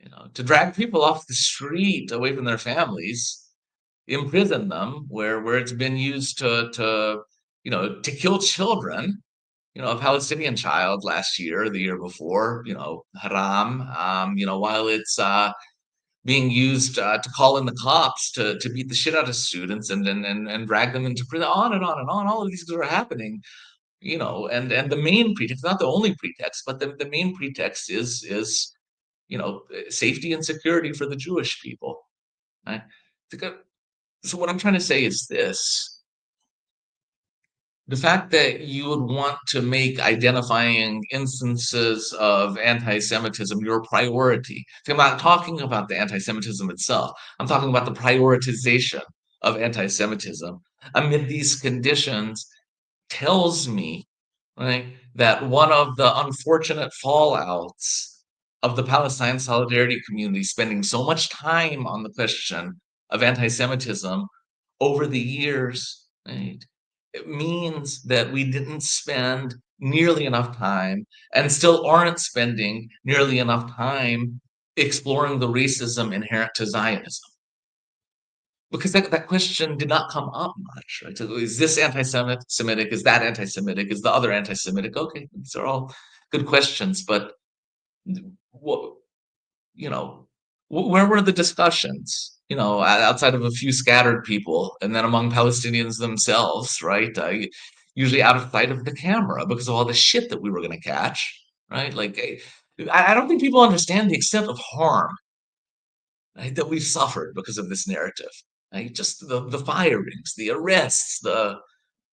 you know, to drag people off the street away from their families, imprison them, where it's been used to you know, to kill children. You know, a Palestinian child last year, the year before, you know, Haram, you know, while it's being used to call in the cops to beat the shit out of students and drag them into prison, on and on and on. All of these things are happening, you know, and the main pretext, not the only pretext, but the main pretext is you know, safety and security for the Jewish people. Right? So what I'm trying to say is this: the fact that you would want to make identifying instances of anti-Semitism your priority. I'm not talking about the anti-Semitism itself. I'm talking about the prioritization of anti-Semitism amid these conditions tells me, right, that one of the unfortunate fallouts of the Palestine solidarity community spending so much time on the question of anti-Semitism over the years, right, it means that we didn't spend nearly enough time and still aren't spending nearly enough time exploring the racism inherent to Zionism. Because that question did not come up much, right? So is this anti-Semitic? Is that anti-Semitic? Is the other anti-Semitic? Okay, these are all good questions, but what, you know, where were the discussions? You know, outside of a few scattered people, and then among Palestinians themselves, right? Usually out of sight of the camera because of all the shit that we were going to catch, right? Like, I don't think people understand the extent of harm, right, that we've suffered because of this narrative. Right? Just the firings, the arrests,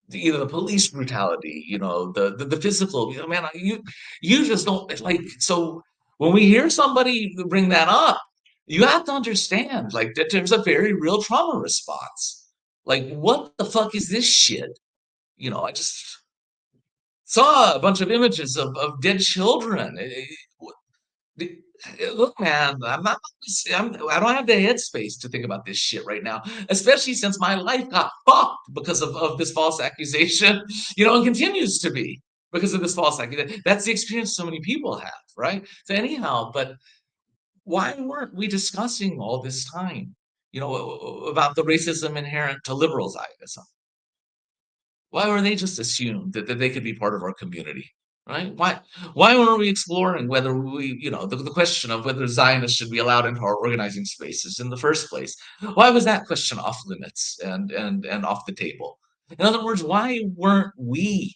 you know, the police brutality, you know, the physical, you know, man, you just don't like. So when we hear somebody bring that up, you have to understand like that there's a very real trauma response. Like, what the fuck is this shit? You know, I just saw a bunch of images of dead children. Look, man, I don't have the headspace to think about this shit right now, especially since my life got fucked because of this false accusation, you know, and continues to be because of this false accusation. That's the experience so many people have, right? So anyhow, but why weren't we discussing all this time, you know, about the racism inherent to liberal Zionism? Why were they just assumed that they could be part of our community? Right? Why weren't we exploring whether we, you know, the question of whether Zionists should be allowed into our organizing spaces in the first place? Why was that question off limits and off the table? In other words, why weren't we,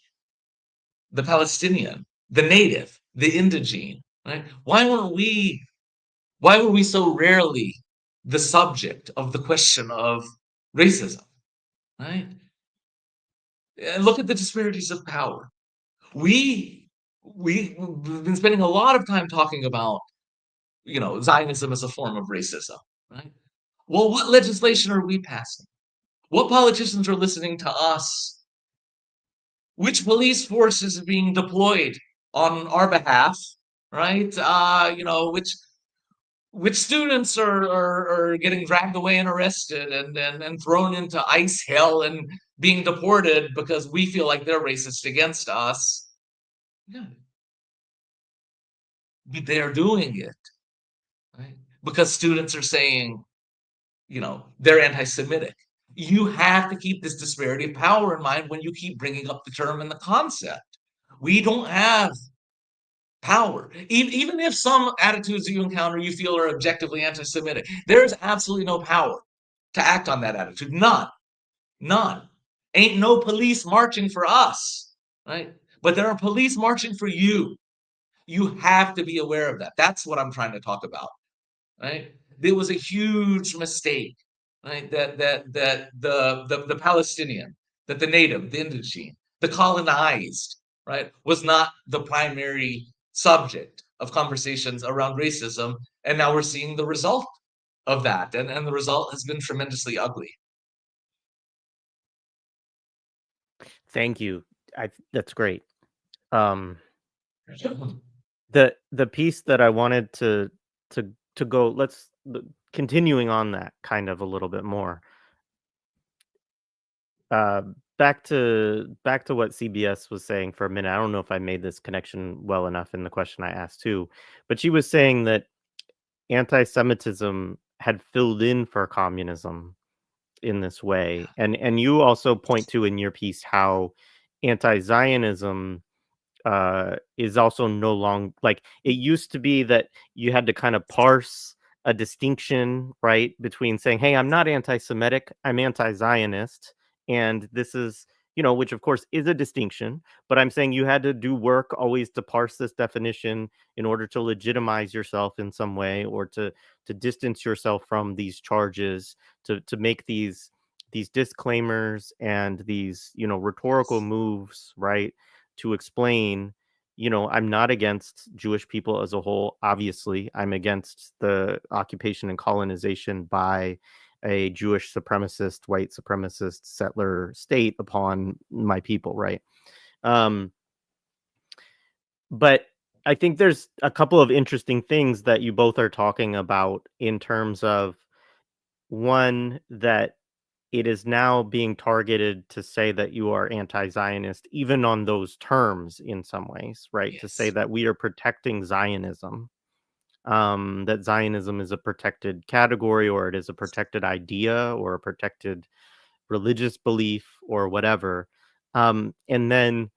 the Palestinian, the native, the indigene, right? Why were we so rarely the subject of the question of racism? Right? And look at the disparities of power. We've been spending a lot of time talking about, you know, Zionism as a form of racism, right? Well, what legislation are we passing? What politicians are listening to us? Which police force is being deployed on our behalf, right? You know, which students are getting dragged away and arrested and thrown into ICE hell and being deported because we feel like they're racist against us. Yeah, but they're doing it, right? Because students are saying, they're anti-Semitic. You have to keep this disparity of power in mind when you keep bringing up the term and the concept. We don't have power. Even if some attitudes that you encounter you feel are objectively anti-Semitic, there is absolutely no power to act on that attitude. None. None. Ain't no police marching for us, right? But there are police marching for you. You have to be aware of that. That's what I'm trying to talk about, right? There was a huge mistake, right? That the Palestinian, that the native, the indigene, the colonized, right, was not the primary subject of conversations around racism, and now we're seeing the result of that, and the result has been tremendously ugly. Thank you. That's great. Um, the piece that I wanted to go, continuing on that kind of a little bit more. Uh, back to what CBS was saying for a minute. I don't know if I made this connection well enough in the question I asked too, but she was saying that anti-Semitism had filled in for communism in this way, and you also point to in your piece how anti-Zionism is also no long like it used to be that you had to kind of parse a distinction, right, between saying, "Hey, I'm not anti-Semitic, I'm anti-Zionist," and this is, which of course is a distinction, but I'm saying you had to do work always to parse this definition in order to legitimize yourself in some way, or to distance yourself from these charges, to make these disclaimers and these, rhetorical moves, right, to explain, I'm not against Jewish people as a whole. Obviously, I'm against the occupation and colonization by a Jewish supremacist, white supremacist settler state upon my people, right? Um, but I think there's a couple of interesting things that you both are talking about in terms of one, that it is now being targeted to say that you are anti-Zionist, even on those terms in some ways, right? To say Yes. that we are protecting Zionism, that Zionism is a protected category, or it is a protected idea, or a protected religious belief, or whatever. And then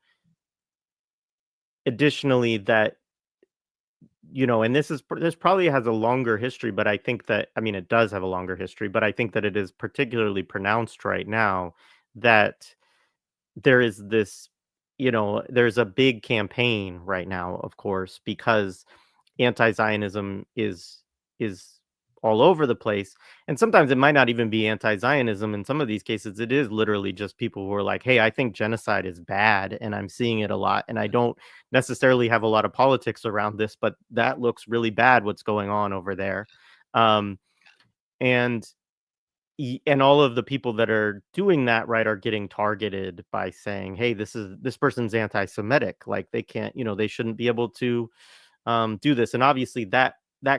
additionally, that, and this probably has a longer history, but I think that, I mean, it does have a longer history, but I think that it is particularly pronounced right now, that there is this, there's a big campaign right now, of course, because anti-Zionism is all over the place. And sometimes it might not even be anti-Zionism. In some of these cases, it is literally just people who are like, hey, I think genocide is bad, and I'm seeing it a lot. And I don't necessarily have a lot of politics around this, but that looks really bad, what's going on over there. Um, and and all of the people that are doing that, right, are getting targeted by saying, hey, this person's anti-Semitic, like they can't, they shouldn't be able to do this. And obviously that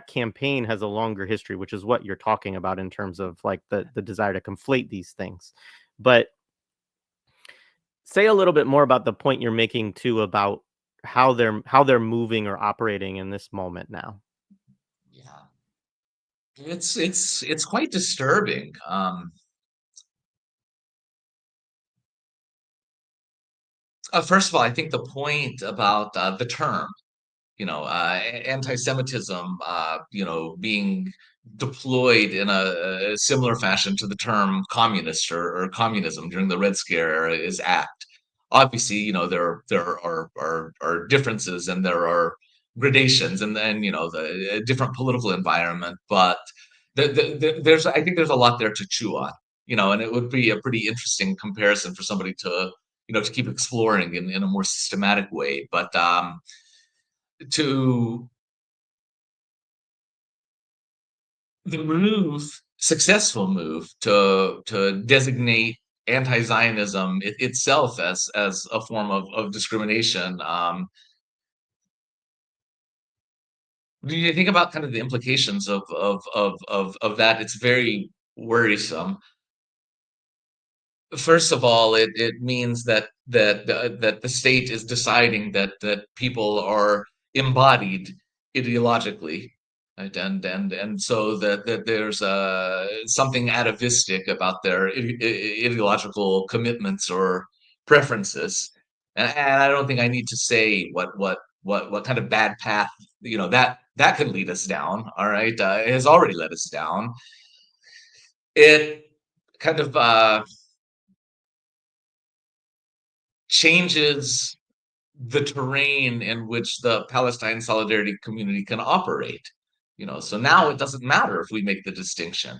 campaign has a longer history, which is what you're talking about in terms of like the desire to conflate these things. But say a little bit more about the point you're making too, about how they're moving or operating in this moment now. Yeah. It's quite disturbing. First of all, I think the point about the term, anti-Semitism, being deployed in a similar fashion to the term communist or communism during the Red Scare era is apt. Obviously, there are differences and there are gradations, and then the different political environment, but there's I think there's a lot there to chew on, and it would be a pretty interesting comparison for somebody to keep exploring in a more systematic way. But to the successful move to designate anti-Zionism itself as a form of discrimination. Do you think about kind of the implications of that? It's very worrisome. First of all, it means that the state is deciding that people are embodied ideologically, right? And so that there's something atavistic about their ideological commitments or preferences. And I don't think I need to say what kind of bad path, that can lead us down. All right, it has already led us down. It kind of changes the terrain in which the Palestine solidarity community can operate. So now it doesn't matter if we make the distinction.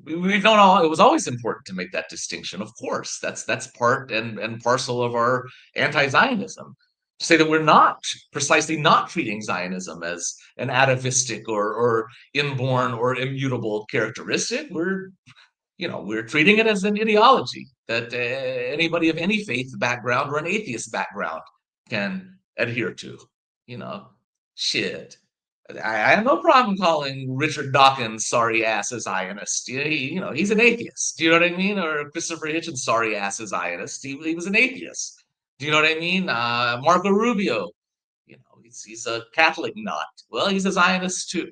We don't all. It was always important to make that distinction. Of course, that's part and parcel of our anti-Zionism. To say that we're not precisely not treating Zionism as an atavistic or inborn or immutable characteristic. We're treating it as an ideology that anybody of any faith background or an atheist background can adhere to. You know, shit. I have no problem calling Richard Dawkins sorry ass a Zionist. He's an atheist. Do you know what I mean? Or Christopher Hitchens sorry ass a Zionist. He was an atheist. Do you know what I mean? Marco Rubio, he's a Catholic nut. Well, he's a Zionist too.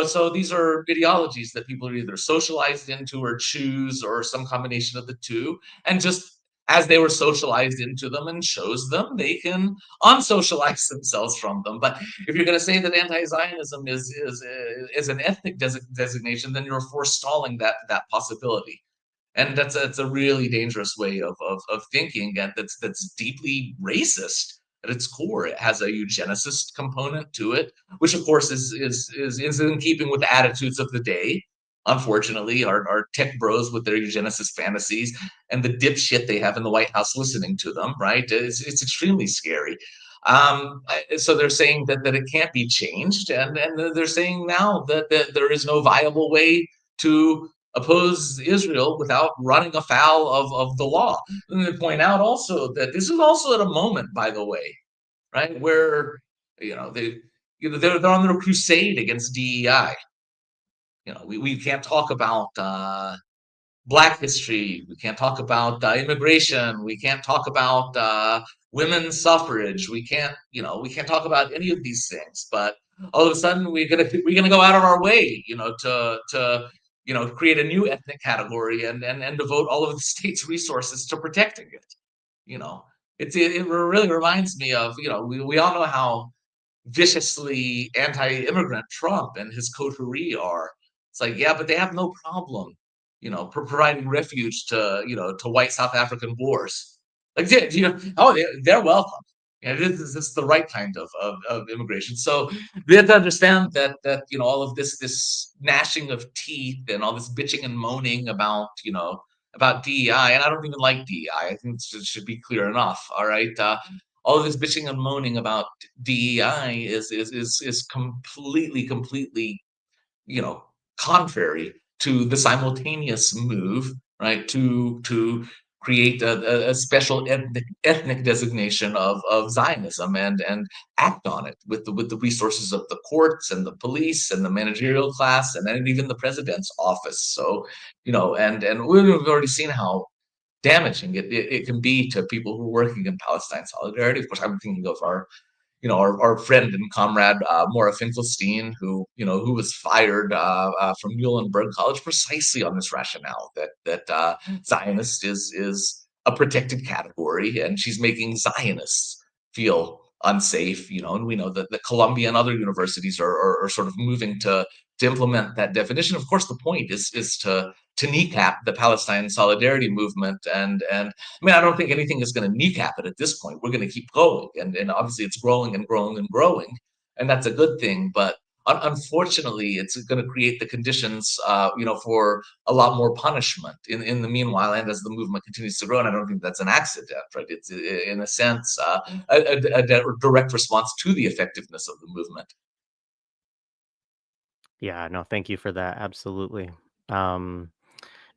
So these are ideologies that people are either socialized into or choose or some combination of the two. And just as they were socialized into them and chose them, they can unsocialize themselves from them. But if you're going to say that anti-Zionism is an ethnic designation, then you're forestalling that possibility. And that's a really dangerous way of thinking, and that's deeply racist at its core. It has a eugenicist component to it, which of course is in keeping with the attitudes of the day. Unfortunately, our tech bros with their eugenicist fantasies and the dipshit they have in the White House listening to them, right? It's extremely scary. So they're saying that it can't be changed, and they're saying now that there is no viable way to oppose Israel without running afoul of the law. And they point out also that this is also at a moment, by the way, right, where they're on their crusade against DEI. We can't talk about Black history. We can't talk about immigration. We can't talk about women's suffrage. We can't talk about any of these things. But all of a sudden, we're gonna go out of our way, to create a new ethnic category and devote all of the state's resources to protecting it. You know, it really reminds me of we all know how viciously anti-immigrant Trump and his coterie are. It's like, yeah, but they have no problem, providing refuge to white South African boers. Like, they're welcome. This is the right kind of immigration. So we have to understand that all of this gnashing of teeth and all this bitching and moaning about DEI, and I don't even like DEI. I think it should be clear enough. All right, all of this bitching and moaning about DEI is completely contrary to the simultaneous move, right, to create a special ethnic designation of Zionism and act on it with the resources of the courts and the police and the managerial class and then even the president's office. So and we've already seen how damaging it can be to people who are working in Palestine solidarity. Of course, I'm thinking of our friend and comrade Maura Finkelstein, who was fired from Muhlenberg College precisely on this rationale that Zionist is a protected category, and she's making Zionists feel unsafe. And we know that Columbia and other universities are sort of moving to implement that definition. Of course, the point is to kneecap the Palestine solidarity movement, and I mean, I don't think anything is going to kneecap it at this point. We're going to keep going, and obviously it's growing and growing and growing, and that's a good thing. But unfortunately, it's going to create the conditions, for a lot more punishment in the meanwhile, and as the movement continues to grow. And I don't think that's an accident, right? It's in a sense a direct response to the effectiveness of the movement. Yeah, no, thank you for that. Absolutely. Um,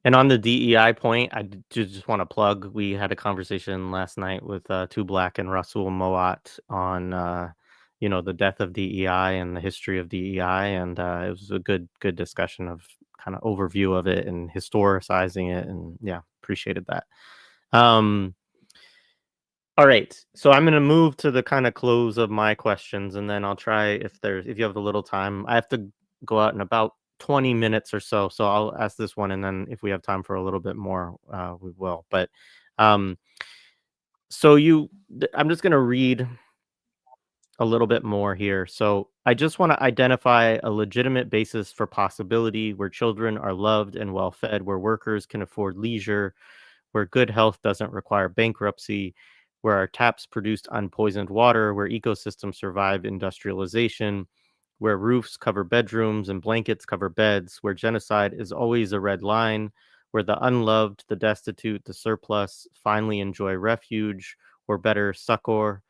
and on the DEI point, just want to plug. We had a conversation last night with Two Black and Rasul Moat on, the death of DEI and the history of DEI, and it was a good discussion of kind of overview of it and historicizing it, and yeah, appreciated that. Um, all right, so I'm gonna move to the kind of close of my questions, and then I'll try if you have a little time. I have to go out in about 20 minutes or so, so I'll ask this one, and then if we have time for a little bit more, we will. But um, I'm just gonna read a little bit more here. So I just want to identify a legitimate basis for possibility where children are loved and well fed, where workers can afford leisure, where good health doesn't require bankruptcy, where our taps produced unpoisoned water, where ecosystems survive industrialization, where roofs cover bedrooms and blankets cover beds, where genocide is always a red line, where the unloved, the destitute, the surplus finally enjoy refuge or better succor.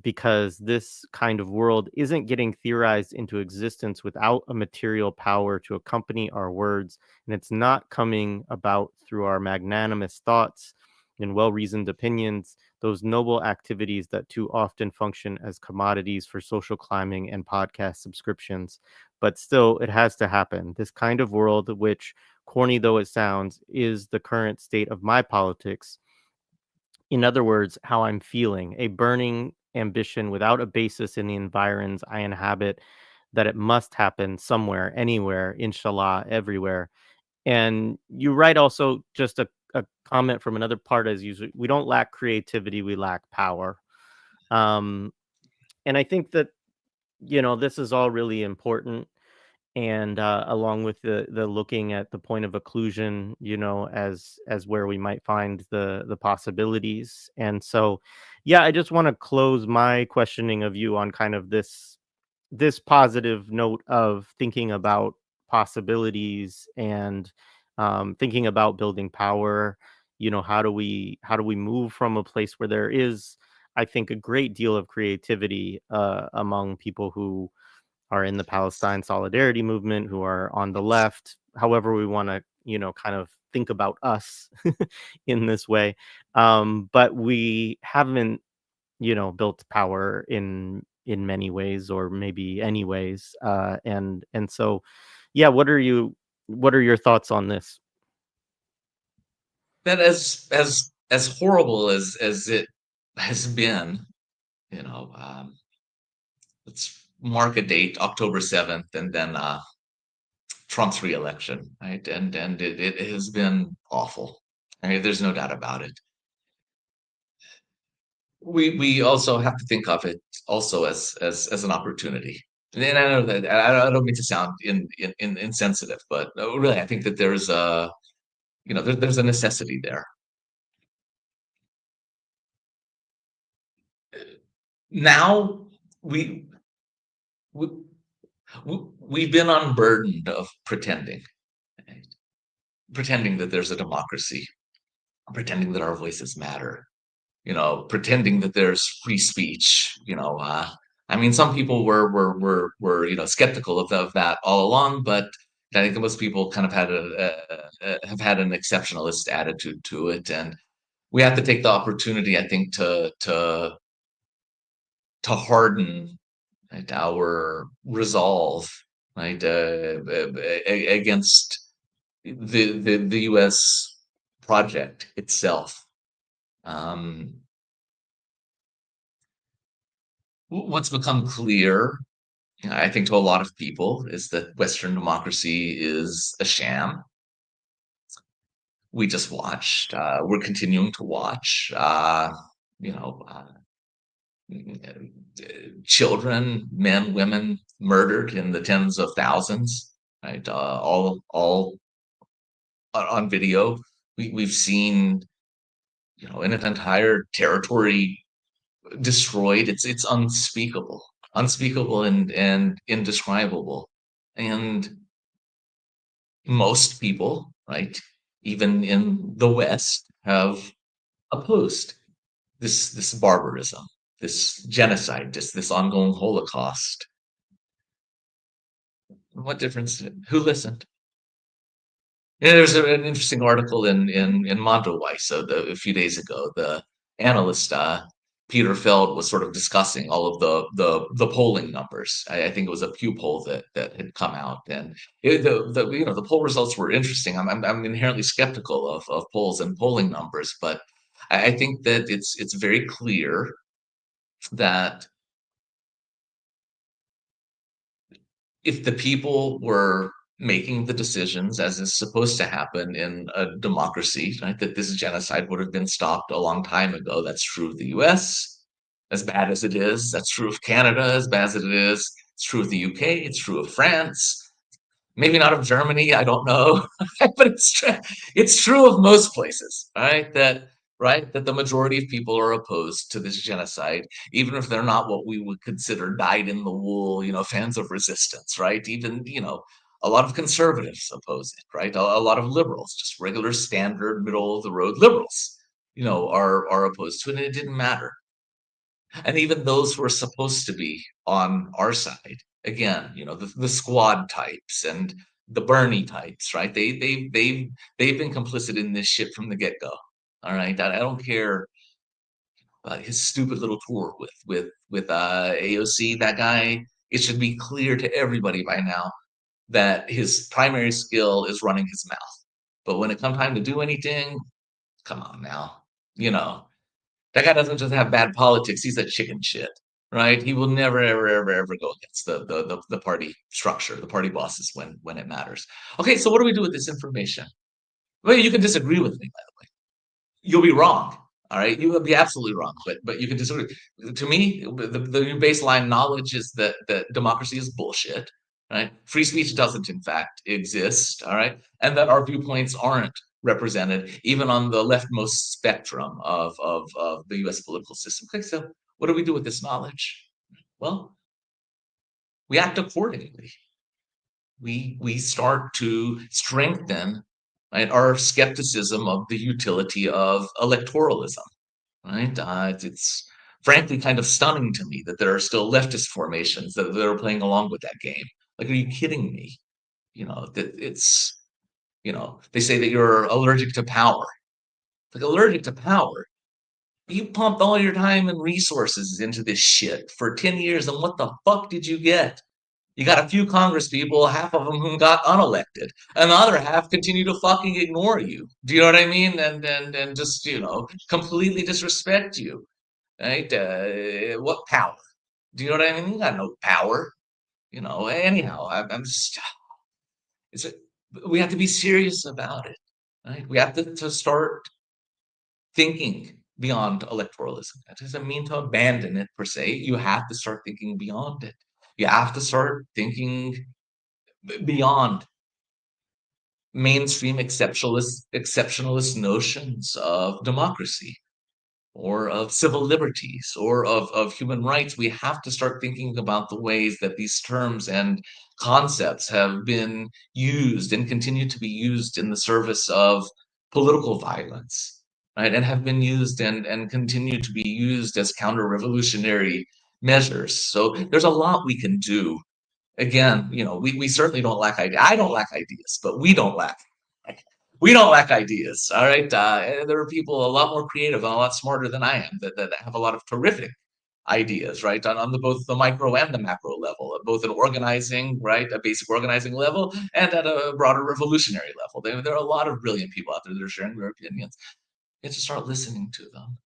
Because this kind of world isn't getting theorized into existence without a material power to accompany our words, and it's not coming about through our magnanimous thoughts and well reasoned opinions, those noble activities that too often function as commodities for social climbing and podcast subscriptions. But still, it has to happen. This kind of world, which, corny though it sounds, is the current state of my politics. In other words, how I'm feeling, a burning ambition without a basis in the environs I inhabit, that it must happen somewhere, anywhere, inshallah, everywhere. And you write also just a comment from another part as usual. We don't lack creativity, we lack power. Um, and I think that, this is all really important. And along with the looking at the point of occlusion, as where we might find the possibilities. And so, yeah, I just want to close my questioning of you on kind of this positive note of thinking about possibilities and thinking about building power. How do we move from a place where there is, I think, a great deal of creativity among people who are in the Palestine solidarity movement, who are on the left, however we want to, kind of think about us in this way. But we haven't, built power in many ways, or maybe any ways. And so, yeah, what are your thoughts on this? That as horrible as it has been, you know, let's mark a date, October 7th, and then Trump's reelection, right? And it has been awful. I mean, there's no doubt about it. We also have to think of it also as an opportunity. And I know that I don't mean to sound insensitive, but no, really, I think that there's there's a necessity there. Now we, we we've been unburdened of pretending, right? Pretending that there's a democracy, pretending that our voices matter, pretending that there's free speech. I mean, some people were skeptical of that all along, but I think most people kind of have had an exceptionalist attitude to it, and we have to take the opportunity, I think, to harden, right, our resolve, right, against the U.S. project itself. Um, what's become clear, I think, to a lot of people is that Western democracy is a sham. We just watched. We're continuing to watch. You know, children, men, women murdered in the tens of thousands, right? All on video. We've seen, an entire territory destroyed. It's unspeakable, unspeakable and indescribable. And most people, right, even in the West, have opposed this barbarism, this genocide, this ongoing Holocaust. What difference? Who listened? Yeah, there's an interesting article in Mondoweiss a few days ago. The analyst Peter Feld was sort of discussing all of the polling numbers. I think it was a Pew poll that had come out, and the poll results were interesting. I'm inherently skeptical of polls and polling numbers, but I think that it's very clear that if the people were making the decisions as is supposed to happen in a democracy, right, that this genocide would have been stopped a long time ago. That's true of the US, as bad as it is. That's true of Canada, as bad as it is. It's true of the UK. It's true of France. Maybe not of Germany, I don't know, but it's true of most places, right? That the majority of people are opposed to this genocide, even if they're not what we would consider dyed in the wool, fans of resistance, right? Even, a lot of conservatives oppose it, right? A lot of liberals, just regular standard middle of the road liberals, are opposed to it, and it didn't matter. And even those who are supposed to be on our side, again, the squad types and the Bernie types, right? They've been complicit in this shit from the get-go. All right. I don't care about his stupid little tour with AOC, that guy. It should be clear to everybody by now that his primary skill is running his mouth. But when it comes time to do anything, come on now. That guy doesn't just have bad politics, he's a chicken shit, right? He will never, ever, ever, ever go against the party structure, the party bosses when it matters. Okay, so what do we do with this information? Well, you can disagree with me, by the way. You'll be wrong. All right, you will be absolutely wrong, but you can disagree. To me, the baseline knowledge is that democracy is bullshit, right? Free speech doesn't, in fact, exist, all right, and that our viewpoints aren't represented even on the leftmost spectrum of the U.S. political system. Okay, so what do we do with this knowledge? Well, we act accordingly. We start to strengthen, right, our skepticism of the utility of electoralism, right? It's frankly kind of stunning to me that there are still leftist formations that are playing along with that game. Like, are you kidding me? That it's, they say that you're allergic to power. Like, allergic to power. You pumped all your time and resources into this shit for 10 years, and what the fuck did you get? You got a few Congress people, half of them who got unelected, and the other half continue to fucking ignore you. Do you know what I mean? And just, completely disrespect you, right? What power? Do you know what I mean? You got no power. Anyhow, I'm just, it's a, we have to be serious about it, right? We have to start thinking beyond electoralism. That doesn't mean to abandon it per se. You have to start thinking beyond it. You have to start thinking beyond mainstream exceptionalist notions of democracy or of civil liberties or of human rights. We have to start thinking about the ways that these terms and concepts have been used and continue to be used in the service of political violence, right? And have been used and continue to be used as counter-revolutionary measures. So there's a lot we can do. Again, we certainly don't lack ideas. I don't lack ideas, but we don't lack ideas. All right. There are people a lot more creative and a lot smarter than I am that have a lot of terrific ideas, right? On both the micro and the macro level, both an organizing, right, a basic organizing level, and at a broader revolutionary level. There are a lot of brilliant people out there that are sharing their opinions. You have to start listening to them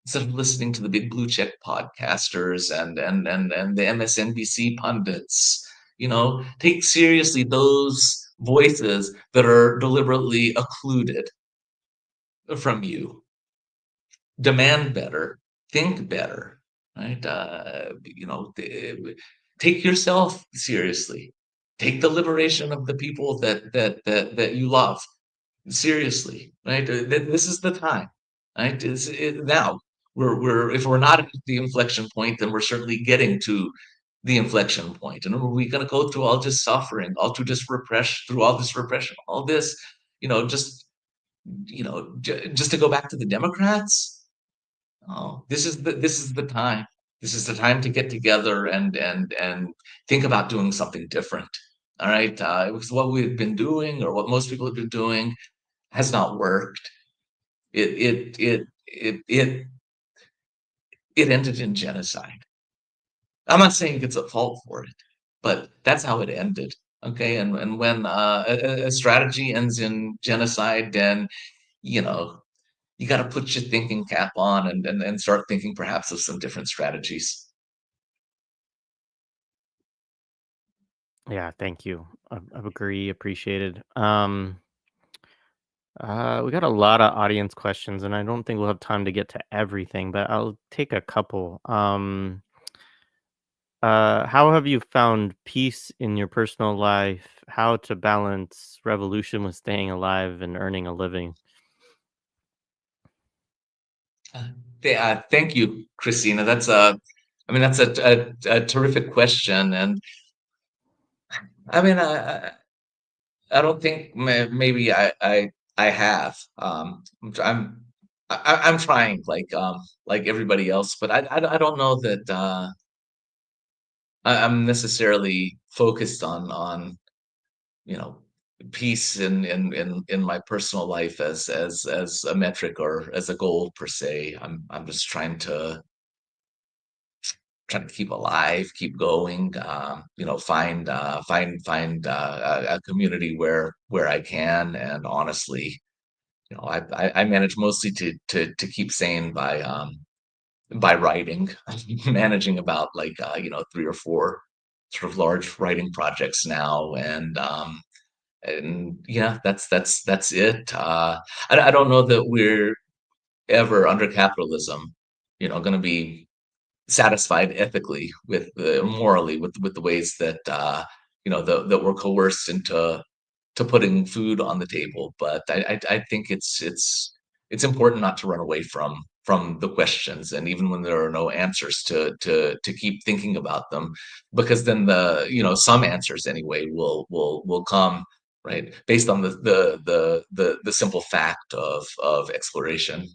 instead of listening to the big blue check podcasters and the MSNBC pundits. Take seriously those voices that are deliberately occluded from you. Demand better, think better, right? Take yourself seriously. Take the liberation of the people that you love seriously, right? This is the time, right? Now we're if we're not at the inflection point, then we're certainly getting to the inflection point. And are we going to go through all this suffering, all through this repression, all this, just just to go back to the Democrats? Oh, this is the time. This is the time to get together and think about doing something different. All right, because what we've been doing, or what most people have been doing, has not worked. It it ended in genocide. I'm not saying it's at fault for it, but that's how it ended. Okay, and when a strategy ends in genocide, then you know you got to put your thinking cap on and start thinking perhaps of some different strategies. Yeah, thank you. I agree, appreciated. We got a lot of audience questions, and I don't think we'll have time to get to everything, but I'll take a couple. How have you found peace in your personal life? How to balance revolution with staying alive and earning a living? Uh, Thank you, Christina. I mean, that's a terrific question, and I mean, I don't think maybe I have. I'm trying like everybody else, but I don't know that I'm necessarily focused on you know peace in my personal life as a metric or as a goal per se. I'm just trying to keep alive, keep going. Find a community where I can, and honestly, I manage mostly to keep sane by writing, managing about like 3 or 4 sort of large writing projects now, and yeah, that's it. I don't know that we're ever under capitalism, going to be satisfied ethically with morally with the ways that that we're coerced into to putting food on the table. But I think it's important not to run away from the questions, and even when there are no answers, to keep thinking about them, because then some answers anyway will come, right, based on the simple fact of exploration.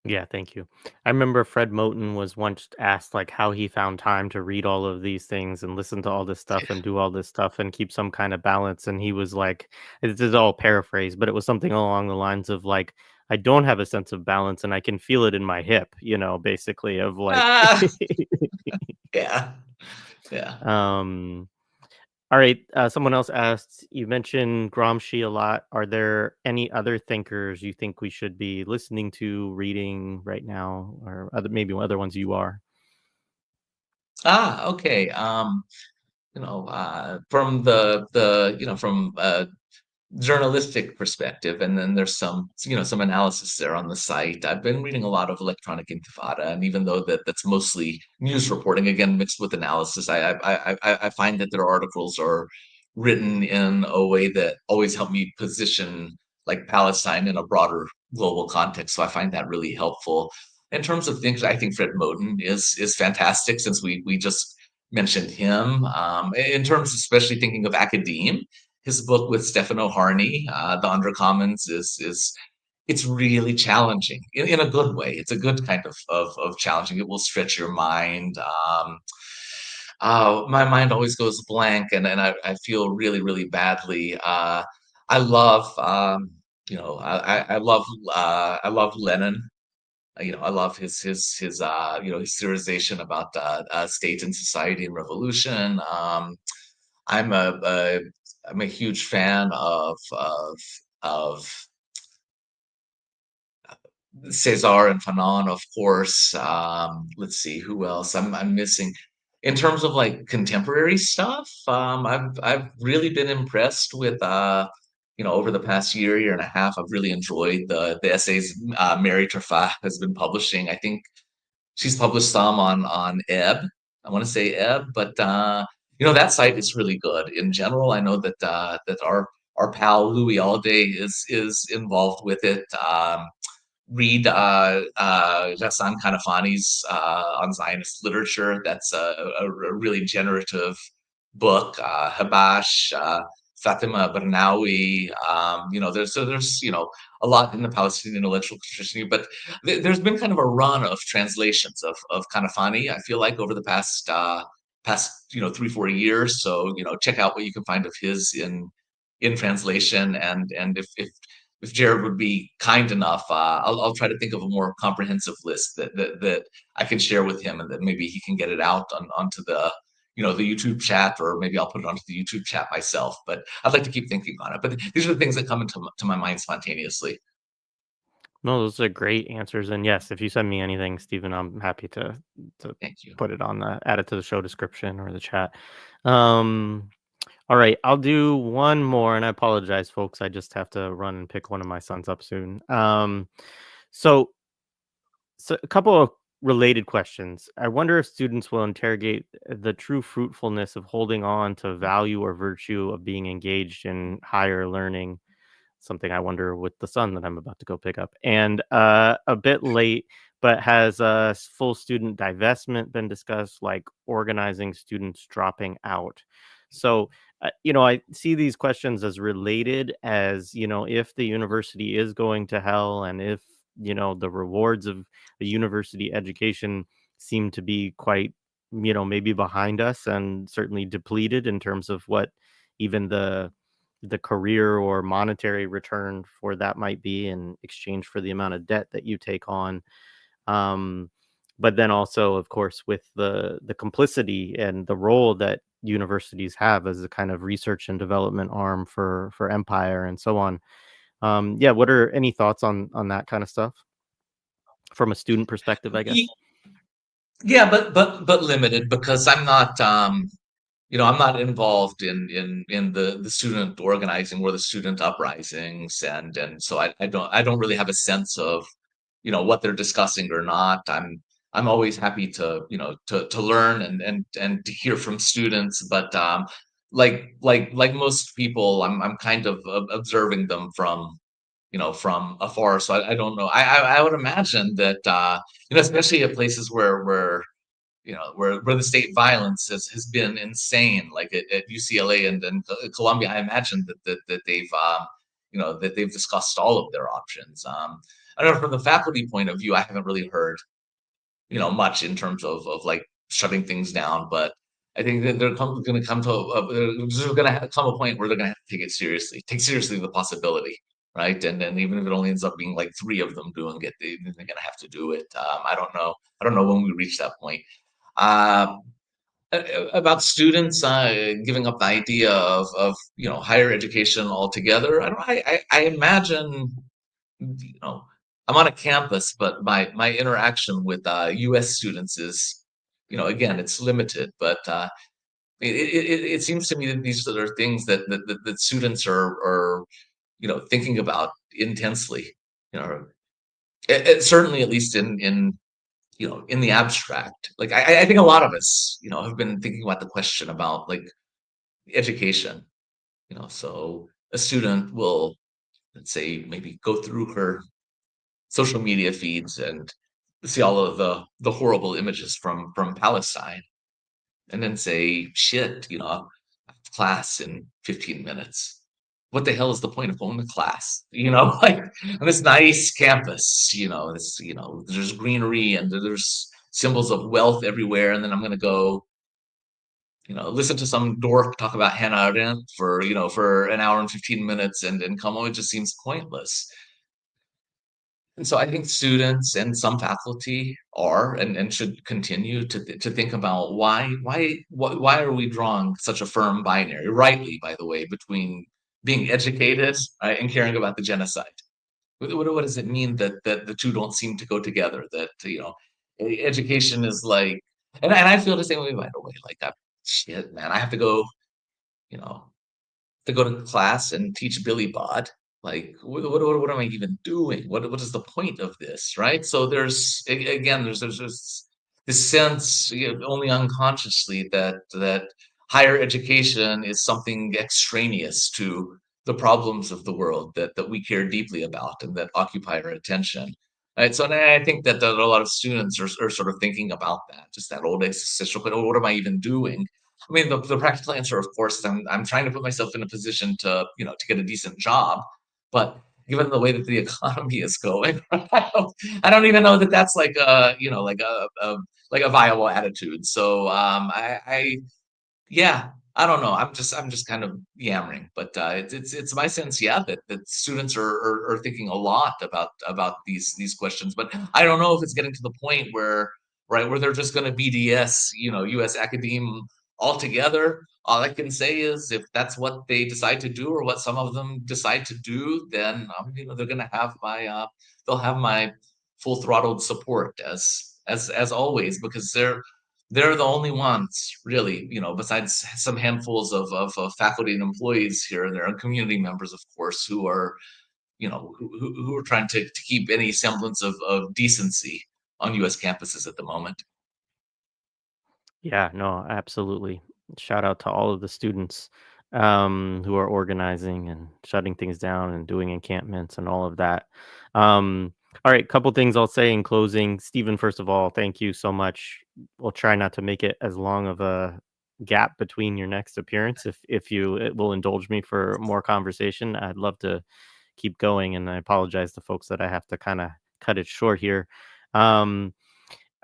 Yeah, thank you. I remember Fred Moten was once asked like how he found time to read all of these things and listen to all this stuff and do all this stuff and keep some kind of balance. And he was like, this is all paraphrase, but it was something along the lines of like, I don't have a sense of balance and I can feel it in my hip, basically of like Ah, yeah, yeah. um all right. Someone else asked, you mentioned Gramsci a lot. Are there any other thinkers you think we should be listening to, reading right now, or maybe other ones you are? Okay. From from journalistic perspective, and then there's some analysis there on the site. I've been reading a lot of Electronic Intifada, and even though that's mostly news reporting, again mixed with analysis, I find that their articles are written in a way that always help me position like Palestine in a broader global context. So I find that really helpful. In terms of things, I think Fred Moten is fantastic, since we just mentioned him. In terms, especially thinking of Academe, his book with Stefano Harney, The Undercommons, is it's really challenging in a good way. It's a good kind of challenging. It will stretch your mind. My mind always goes blank, and I feel really, really badly. I love, I love Lenin. I love his theorization about state and society and revolution. I'm I'm a huge fan of Cesar and Fanon, of course. Let's see who else I'm missing. In terms of like contemporary stuff, I've really been impressed with over the past year and a half. I've really enjoyed the essays Mary Trefah has been publishing. I think she's published some on Ebb. I want to say Ebb, but that site is really good in general. I know that our pal Louis Alday is involved with it. Read Ghassan Kanafani's on Zionist literature. That's a really generative book. Habash, Fatima Barnawi. There's a lot in the Palestinian intellectual tradition, but there's been kind of a run of translations of Kanafani. I feel like over the past 3-4 years. So check out what you can find of his in translation, and if if Jared would be kind enough, I'll try to think of a more comprehensive list that I can share with him, and that maybe he can get it out onto the the YouTube chat, or maybe I'll put it onto the YouTube chat myself. But I'd like to keep thinking on it. But these are the things that come into to my mind spontaneously. No, those are great answers. And yes, if you send me anything, Stephen, I'm happy to Thank you. put it on the add it to the show description or the chat. Um, all right, I'll do one more, and I apologize, folks. I just have to run and pick one of my sons up soon. So So a couple of related questions. I wonder if students will interrogate the true fruitfulness of holding on to value or virtue of being engaged in higher learning. Something I wonder with the son that I'm about to go pick up. And a bit late, but has full student divestment been discussed, like organizing students dropping out? So, I see these questions as related as, if the university is going to hell, and if, the rewards of a university education seem to be quite, maybe behind us and certainly depleted in terms of what even the career or monetary return for that might be in exchange for the amount of debt that you take on. Um, but then also, of course, with the complicity and the role that universities have as a kind of research and development arm for empire and so on. Yeah, what are any thoughts on that kind of stuff from a student perspective, I guess? Yeah, but limited, because I'm not I'm not involved in the student organizing or the student uprisings, and so I don't really have a sense of what they're discussing or not. I'm always happy to to learn and to hear from students, but like most people, I'm kind of observing them from from afar. So I don't know. I would imagine that especially at places where where the state violence has been insane, like at UCLA and Columbia. I imagine that they've that they've discussed all of their options. I don't know, from the faculty point of view, I haven't really heard much in terms of like shutting things down, but I think that they're going to come to there's going to come a point where they're going to have to take seriously the possibility, right? And then even if it only ends up being like three of them doing it, they're going to have to do it. I don't know when we reach that point. Uh, about students giving up the idea of higher education altogether. I don't. I imagine I'm on a campus, but my interaction with U.S. students is again, it's limited, but it seems to me that these are things that students are thinking about intensely. You know, certainly, at least in in the abstract. Like I think a lot of us, have been thinking about the question about like education. So a student will, let's say, maybe go through her social media feeds and see all of the horrible images from Palestine, and then say, "Shit, I have class in 15 minutes. What the hell is the point of going to class?" Like on this nice campus, there's greenery and there's symbols of wealth everywhere, and then I'm gonna go, listen to some dork talk about Hannah Arendt for an hour and 15 minutes and come home. It just seems pointless. And so I think students and some faculty are and should continue to think about why are we drawing such a firm binary, rightly, by the way, between being educated, right, and caring about the genocide. What does it mean that the two don't seem to go together? That education is like, and I feel the same way, by the way. Like, shit, man, I have to go, you know, go to class and teach Billy Bod. Like, what am I even doing? What is the point of this, right? So again, there's this sense, only unconsciously, that higher education is something extraneous to the problems of the world that we care deeply about and that occupy our attention. Right. So I think that a lot of students are sort of thinking about that, just that old existential, but what am I even doing? I mean, the practical answer, of course, is I'm trying to put myself in a position to to get a decent job, but given the way that the economy is going, I don't even know that that's like like a viable attitude. So I yeah. I don't know. I'm just kind of yammering, but it's my sense, yeah, that students are thinking a lot about these questions. But I don't know if it's getting to the point where where they're just going to BDS, U.S. Academe altogether. All I can say is if that's what they decide to do, or what some of them decide to do, then they're going to have my they'll have my full throttled support as always, because they're the only ones really, besides some handfuls of faculty and employees here and there, and community members, of course, who are, who are trying to keep any semblance of decency on U.S. campuses at the moment. Yeah, no, absolutely. Shout out to all of the students who are organizing and shutting things down and doing encampments and all of that. Um, all right, couple things I'll say in closing. Stephen, first of all, thank you so much. We'll try not to make it as long of a gap between your next appearance. If you it will indulge me for more conversation, I'd love to keep going. And I apologize to folks that I have to kind of cut it short here. Um,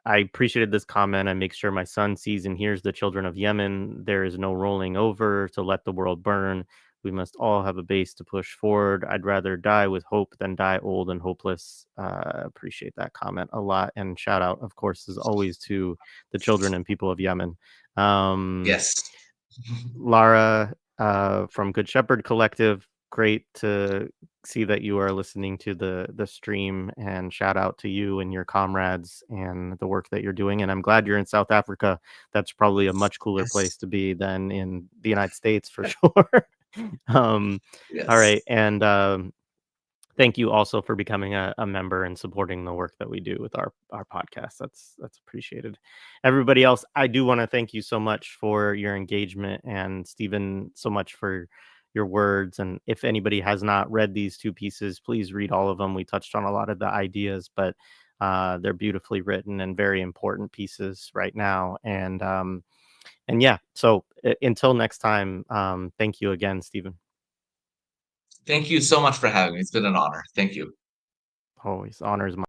I appreciated this comment. I make sure my son sees and hears the children of Yemen. There is no rolling over to let the world burn. We must all have a base to push forward. I'd rather die with hope than die old and hopeless. Appreciate that comment a lot. And shout out, of course, as always, to the children and people of Yemen. Um, Yes. Lara from Good Shepherd Collective, great to see that you are listening to the stream, and shout out to you and your comrades and the work that you're doing. And I'm glad you're in South Africa. That's probably a much cooler place Yes. to be than in the United States for sure. um, all Yes. right, and thank you also for becoming a member and supporting the work that we do with our podcast. That's appreciated. Everybody else, I do want to thank you so much for your engagement, and Stephen, so much for your words. And if anybody has not read these two pieces, please read all of them. We touched on a lot of the ideas, but they're beautifully written and very important pieces right now. And yeah, so until next time, thank you again, Stephen. Thank you so much for having me. It's been an honor. Thank you. Always honors my